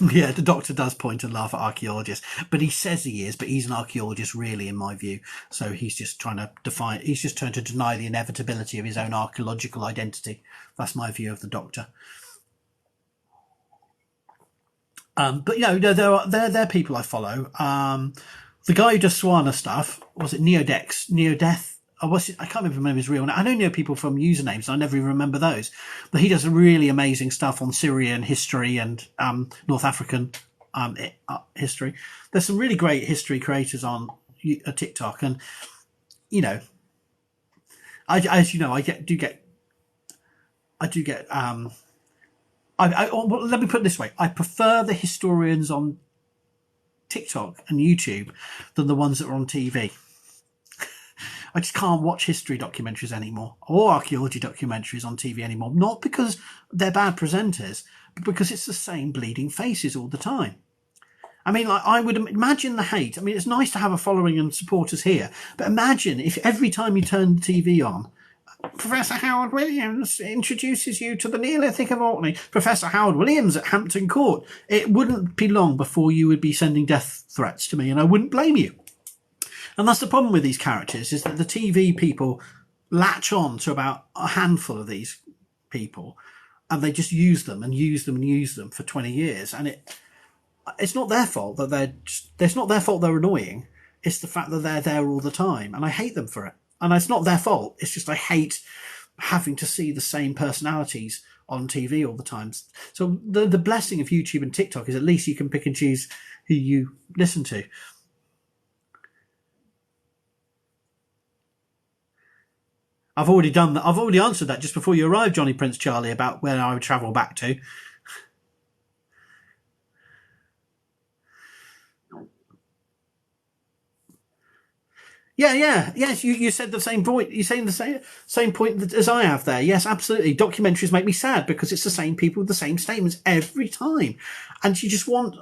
[SPEAKER 2] Yeah, the Doctor does point and laugh at archaeologists, but he says he is, but he's an archaeologist, really, in my view. So he's just trying to define. He's just trying to deny the inevitability of his own archaeological identity. That's my view of the Doctor. But there are people I follow. The guy who does Swana stuff, was it Neodeath? I can't remember his real name. I only know people from usernames. I never even remember those. But he does really amazing stuff on Syrian history and North African history. There's some really great history creators on TikTok, and as you know, I do get. Well, let me put it this way: I prefer the historians on TikTok and YouTube than the ones that are on TV. I just can't watch history documentaries anymore or archaeology documentaries on TV anymore. Not because they're bad presenters, but because it's the same bleeding faces all the time. I mean, like, I would imagine the hate. I mean, it's nice to have a following and supporters here, but imagine if every time you turn the TV on, Professor Howard Williams introduces you to the Neolithic of Orkney. Professor Howard Williams at Hampton Court. It wouldn't be long before you would be sending death threats to me, and I wouldn't blame you. And that's the problem with these characters, is that the TV people latch on to about a handful of these people, and they just use them and use them and use them for 20 years. And it's not their fault that it's not their fault they're annoying. It's the fact that they're there all the time, and I hate them for it. And it's not their fault. It's just I hate having to see the same personalities on TV all the time. So the blessing of YouTube and TikTok is at least you can pick and choose who you listen to. I've already done that. I've already answered that just before you arrived, Johnny Prince Charlie, about where I would travel back to. Yes. You said the same point. You're saying the same point as I have there. Yes, absolutely. Documentaries make me sad because it's the same people with the same statements every time, and you just want.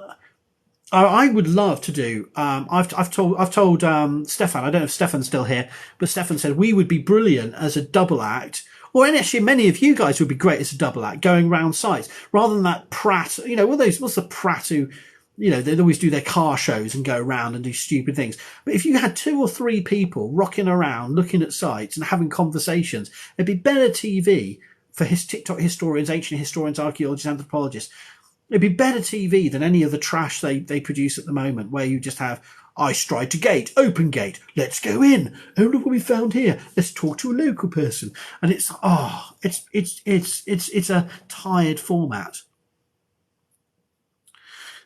[SPEAKER 2] I would love to do. I've told Stefan. I don't know if Stefan's still here, but Stefan said we would be brilliant as a double act. Or actually, many of you guys would be great as a double act, going around sites rather than that prat. What's the prat who? They'd always do their car shows and go around and do stupid things. But if you had 2 or 3 people rocking around, looking at sites and having conversations, it'd be better TV for TikTok historians, ancient historians, archaeologists, anthropologists. It'd be better TV than any of the trash they produce at the moment, where you just have, I stride to gate, open gate, let's go in. Oh, look what we found here. Let's talk to a local person. And it's a tired format.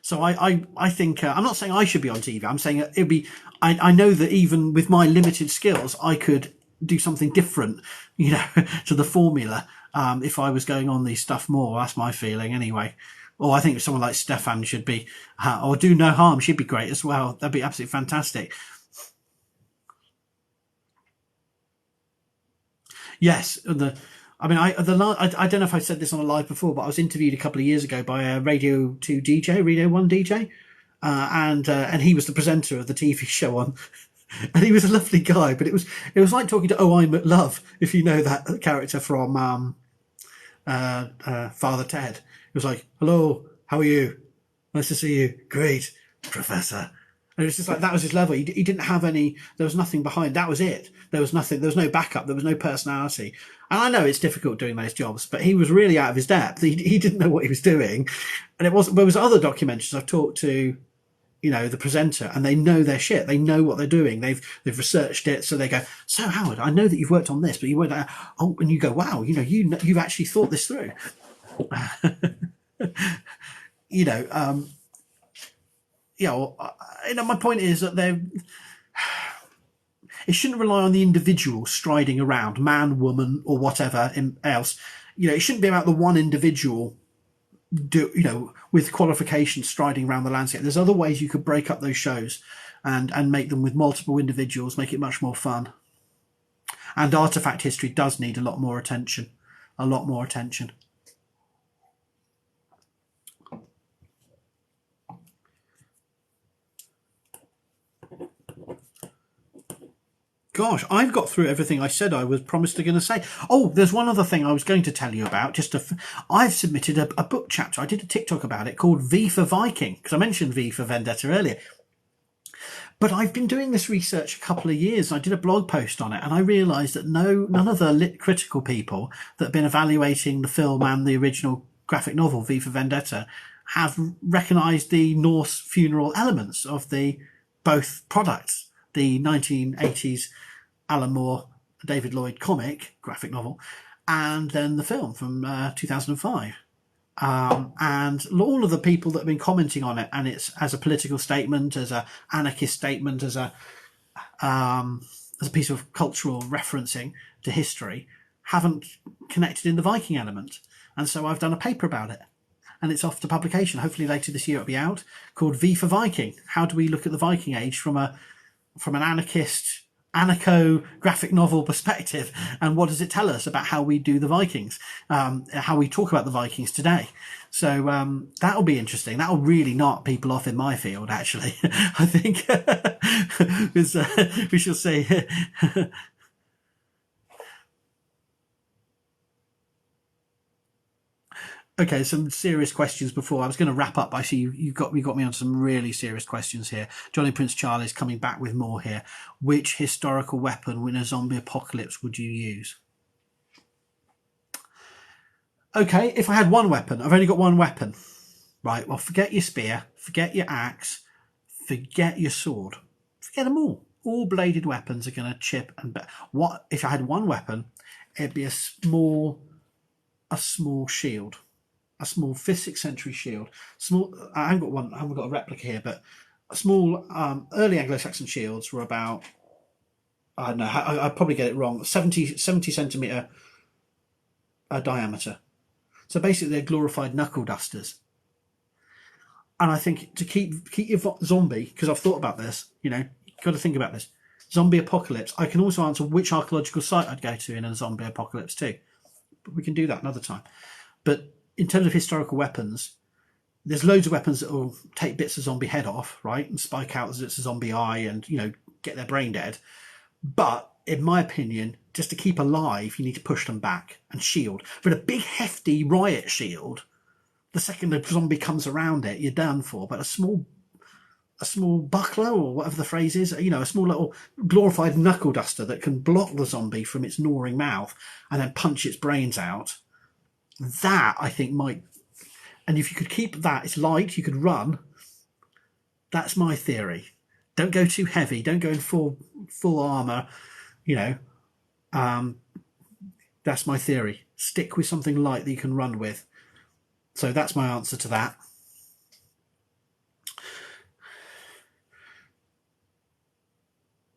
[SPEAKER 2] So I think I'm not saying I should be on TV. I'm saying it'd be. I know that even with my limited skills, I could do something different, to the formula. If I was going on these stuff more, that's my feeling anyway. Or I think someone like Stefan should be, or Do No Harm. She'd be great as well. That'd be absolutely fantastic. Yes, I don't know if I said this on a live before, but I was interviewed a couple of years ago by a Radio 2 DJ, Radio 1 DJ, and he was the presenter of the TV show on, and he was a lovely guy, but it was like talking to Oh I'm at Love, if you know that character from Father Ted. It was like, hello, how are you? Nice to see you. Great, Professor. And it was just like, that was his level. He didn't have any, there was nothing behind. That was it. There was nothing, there was no backup. There was no personality. And I know it's difficult doing those jobs, but he was really out of his depth. He didn't know what he was doing. And there was other documentaries I've talked to, the presenter, and they know their shit. They know what they're doing. They've researched it. So they go, so Howard, I know that you've worked on this, but you went, and you go, wow, you've actually thought this through. My point is that it shouldn't rely on the individual striding around, man, woman, or whatever else. It shouldn't be about the one individual, with qualifications striding around the landscape. There's other ways you could break up those shows and make them with multiple individuals, make it much more fun. And artifact history does need a lot more attention. Gosh, I've got through everything I said I was promised to going to say. Oh, there's one other thing I was going to tell you about. I've submitted a book chapter. I did a TikTok about it called V for Viking, because I mentioned V for Vendetta earlier. But I've been doing this research a couple of years. I did a blog post on it, and I realised that none of the lit critical people that have been evaluating the film and the original graphic novel V for Vendetta have recognised the Norse funeral elements of the both products. The 1980s Alan Moore, David Lloyd comic graphic novel, and then the film from 2005. And all of the people that have been commenting on it, and it's as a political statement, as a anarchist statement, as a piece of cultural referencing to history, haven't connected in the Viking element. And so I've done a paper about it, and it's off to publication. Hopefully later this year it'll be out, called V for Viking. How do we look at the Viking Age from an anarchist, anarcho graphic novel perspective, and what does it tell us about how we do the Vikings, how we talk about the Vikings today? So that'll be interesting. That'll really knock people off in my field, actually. I think we shall see. Okay, some serious questions before I was going to wrap up. I see you got me on some really serious questions here. Johnny Prince Charlie's coming back with more here. Which historical weapon in a zombie apocalypse would you use? Okay, if I had one weapon, I've only got one weapon. Right, well, forget your spear, forget your axe, forget your sword. Forget them all. All bladed weapons are going to chip and what if I had one weapon? It'd be a small shield. A small 5th, 6th century shield. Small. I haven't got one. I haven't got a replica here, but a small early Anglo-Saxon shields were about. I don't know. I probably get it wrong. 70 centimeter diameter. So basically, they're glorified knuckle dusters. And I think to keep your zombie, because I've thought about this. You know, you've got to think about this. Zombie apocalypse. I can also answer which archaeological site I'd go to in a zombie apocalypse too. But we can do that another time. But in terms of historical weapons, there's loads of weapons that will take bits of zombie head off, right, and spike out as it's a zombie eye and, you know, get their brain dead. But in my opinion, just to keep alive, you need to push them back and shield. But a big, hefty riot shield, the second the zombie comes around it, you're done for. But a small buckler, or whatever the phrase is, you know, a small little glorified knuckle duster that can block the zombie from its gnawing mouth and then punch its brains out. That, I think, might... And if you could keep that, it's light, you could run. That's my theory. Don't go too heavy. Don't go in full armour, you know. That's my theory. Stick with something light that you can run with. So that's my answer to that.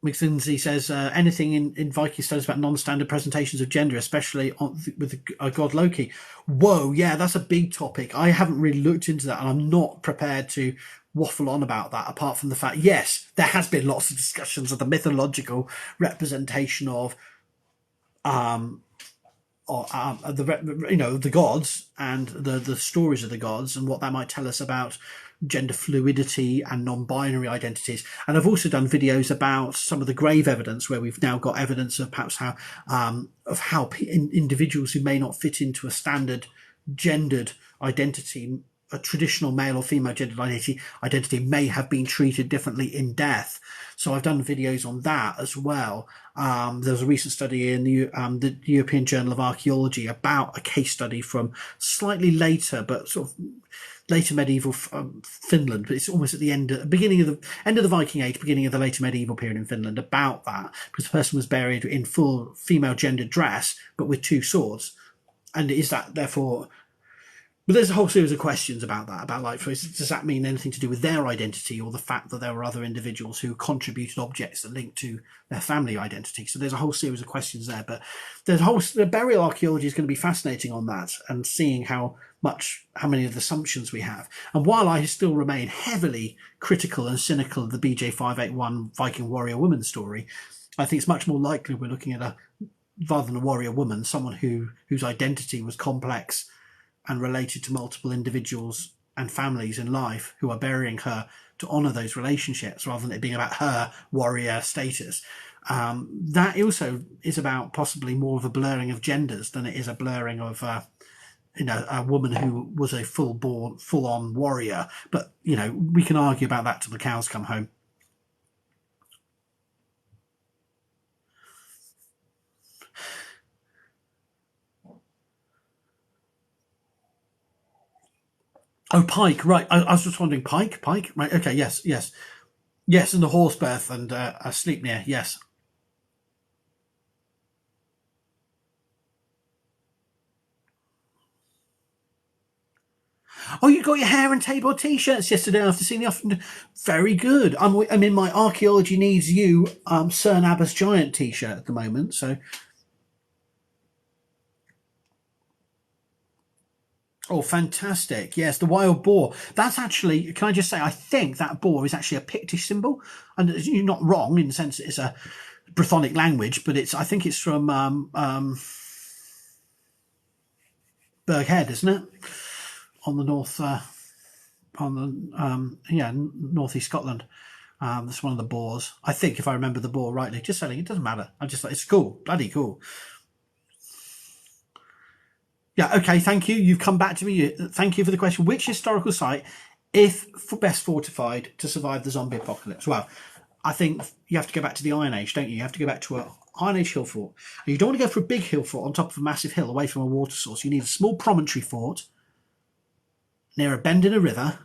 [SPEAKER 2] McKinsey says anything in Viking studies about non-standard presentations of gender, especially with god Loki. Whoa, yeah, that's a big topic. I haven't really looked into that, and I'm not prepared to waffle on about that. Apart from the fact, yes, there has been lots of discussions of the mythological representation of, the gods and the stories of the gods and what that might tell us about gender fluidity and non-binary identities. And I've also done videos about some of the grave evidence where we've now got evidence of perhaps how individuals who may not fit into a standard gendered identity, a traditional male or female gendered identity may have been treated differently in death. So I've done videos on that as well. There was a recent study in the European Journal of Archaeology about a case study from slightly later, but sort of later medieval Finland, but it's almost at the beginning of the Viking Age, beginning of the later medieval period in Finland, about that, because the person was buried in full female gendered dress, but with 2 swords. And is that therefore... But there's a whole series of questions about that, about like, does that mean anything to do with their identity, or the fact that there were other individuals who contributed objects that linked to their family identity? So there's a whole series of questions there. But the burial archaeology is going to be fascinating on that, and seeing how many of the assumptions we have. And while I still remain heavily critical and cynical of the BJ581 Viking warrior woman story, I think it's much more likely we're looking at rather than a warrior woman, someone whose identity was complex and related to multiple individuals and families in life who are burying her to honour those relationships, rather than it being about her warrior status. That also is about possibly more of a blurring of genders than it is a blurring of a woman who was a full on warrior. But we can argue about that till the cows come home. Oh, pike, right. I was just wondering, pike, right? Okay, yes, and the horse berth and Sleipnir, yes. Oh, you got your hair and table t-shirts yesterday after seeing the afternoon. Very good. I'm in my Archaeology Needs You Sir Abbas Giant t-shirt at the moment. So, oh, fantastic. Yes, the wild boar. That's actually, can I just say, I think that boar is actually a Pictish symbol. And you're not wrong in the sense it's a Brythonic language, but I think it's from Burghead, isn't it? On the north, on the northeast Scotland. That's one of the boars. I think, if I remember the boar rightly. Just saying, it doesn't matter. I'm just like, it's cool, bloody cool. Yeah, okay, thank you. You've come back to me. Thank you for the question. Which historical site, if best fortified to survive the zombie apocalypse? Well, I think you have to go back to the Iron Age, don't you? You have to go back to an Iron Age hill fort. And you don't want to go for a big hill fort on top of a massive hill away from a water source. You need a small promontory fort near a bend in a river,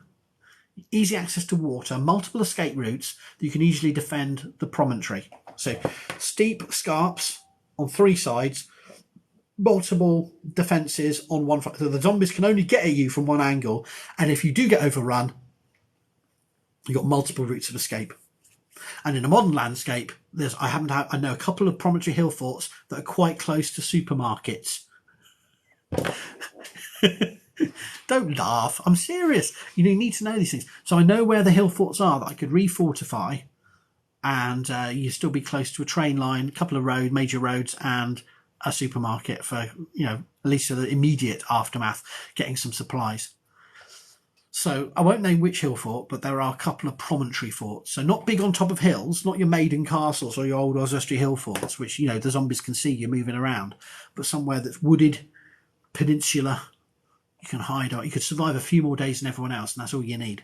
[SPEAKER 2] easy access to water, multiple escape routes that you can easily defend the promontory. So steep scarps on three sides, multiple defences on one front. So the zombies can only get at you from one angle, and if you do get overrun, you've got multiple routes of escape. And in a modern landscape, I know a couple of promontory hill forts that are quite close to supermarkets. Don't laugh. I'm serious. You need to know these things. So I know where the hill forts are that I could refortify, and you still be close to a train line, a couple of major roads, and a supermarket for at least for the immediate aftermath, getting some supplies. So I won't name which hill fort, but there are a couple of promontory forts. So not big on top of hills, not your maiden castles or your old Oswestry hill forts, which the zombies can see you moving around, but somewhere that's wooded, peninsula. You can hide out. You could survive a few more days than everyone else, and that's all you need.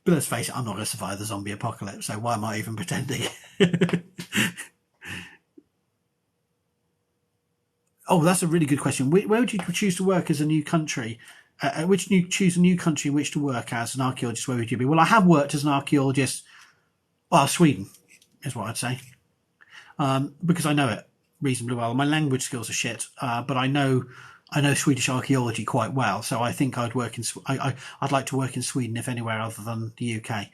[SPEAKER 2] But let's face it, I'm not going to survive the zombie apocalypse, so why am I even pretending? Oh, that's a really good question. Where would you choose to work as a new country? Choose a new country in which to work as an archaeologist? Where would you be? Well, I have worked as an archaeologist. Well, Sweden is what I'd say, because I know it reasonably well. My language skills are shit, but I know Swedish archaeology quite well. So I think I'd like to work in Sweden, if anywhere other than the UK,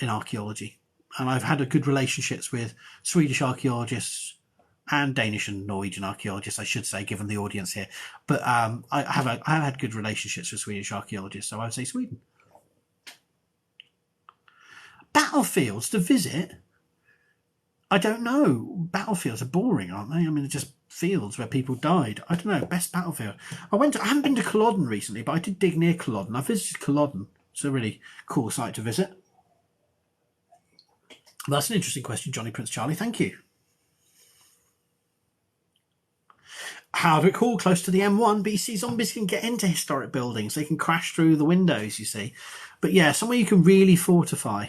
[SPEAKER 2] in archaeology. And I've had good relationships with Swedish archaeologists and Danish and Norwegian archaeologists, I should say, given the audience here. But I have had good relationships with Swedish archaeologists, so I would say Sweden. Battlefields to visit? I don't know. Battlefields are boring, aren't they? I mean, they're just fields where people died. I don't know. Best battlefield. I haven't been to Culloden recently, but I did dig near Culloden. I visited Culloden. It's a really cool site to visit. That's an interesting question, Johnny Prince Charlie. Thank you. Hardwick Hall, close to the M1, but you see, zombies can get into historic buildings. They can crash through the windows, you see. But yeah, somewhere you can really fortify.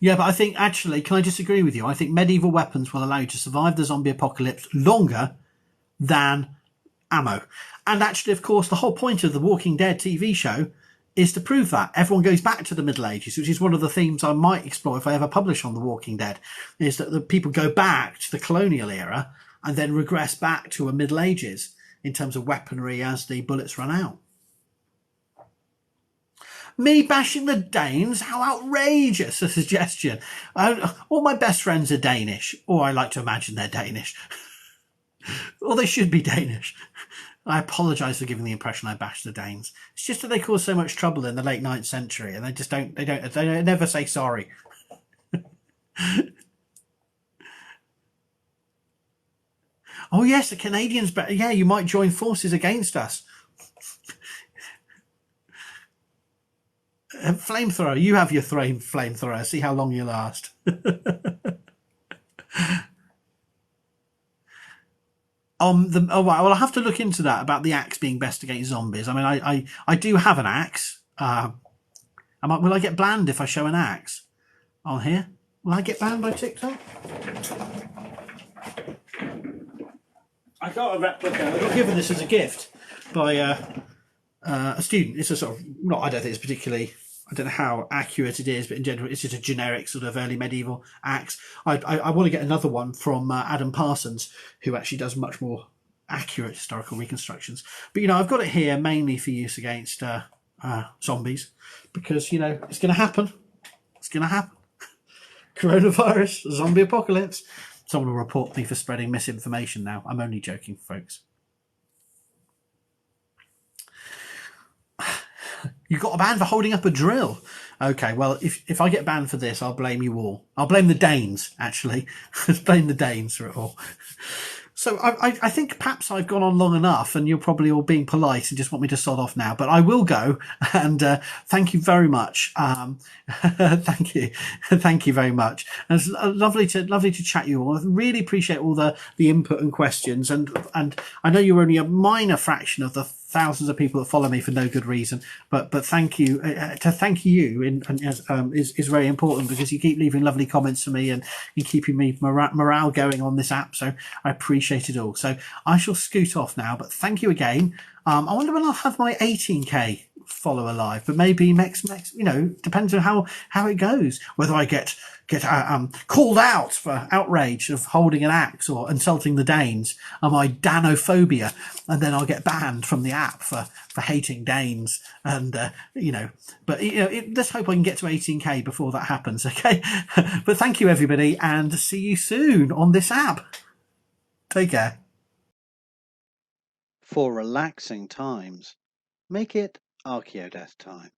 [SPEAKER 2] Yeah, but I think, actually, can I disagree with you? I think medieval weapons will allow you to survive the zombie apocalypse longer than ammo. And actually, of course, the whole point of the Walking Dead TV show is to prove that. Everyone goes back to the Middle Ages, which is one of the themes I might explore if I ever publish on The Walking Dead, is that the people go back to the colonial era and then regress back to a Middle Ages in terms of weaponry as the bullets run out. Me bashing the Danes? How outrageous a suggestion. All my best friends are Danish, or I like to imagine they're Danish. Or they should be Danish. I apologise for giving the impression I bashed the Danes. It's just that they caused so much trouble in the late 9th century, and they never say sorry. Oh yes, the Canadians. But yeah, you might join forces against us. Flamethrower. You have your flamethrower. See how long you last. Well, I'll have to look into that about the axe being best against zombies. I mean, I do have an axe. Will I get banned if I show an axe on here? Will I get banned by TikTok? I got a replica. I got given this as a gift by a student. It's a sort of not. I don't think it's particularly. I don't know how accurate it is, but in general, it's just a generic sort of early medieval axe. I want to get another one from Adam Parsons, who actually does much more accurate historical reconstructions. But I've got it here mainly for use against zombies, because it's going to happen. It's going to happen. Coronavirus, zombie apocalypse. Someone will report me for spreading misinformation now. I'm only joking, folks. You got a ban for holding up a drill. Okay, well, if I get banned for this, I'll blame you all. I'll blame the Danes, actually. Blame the Danes for it all. So I think perhaps I've gone on long enough, and you're probably all being polite and just want me to sod off now. But I will go, and thank you very much. Thank you very much. And it's lovely to chat you all. I really appreciate all the input and questions, and I know you're only a minor fraction of the thousands of people that follow me for no good reason, but thank you. To thank you is very important, because you keep leaving lovely comments for me and keeping me morale going on this app. So I appreciate it all. So I shall scoot off now, but thank you again. I wonder when I'll have my 18k follower live, but maybe next depends on how it goes, whether I get called out for outrage of holding an axe or insulting the Danes, and my Danophobia, and then I'll get banned from the app for hating Danes, and but let's hope I can get to 18k before that happens. Okay. But thank you everybody, and see you soon on this app. Take care.
[SPEAKER 1] For relaxing times, make it Archaeodeath time.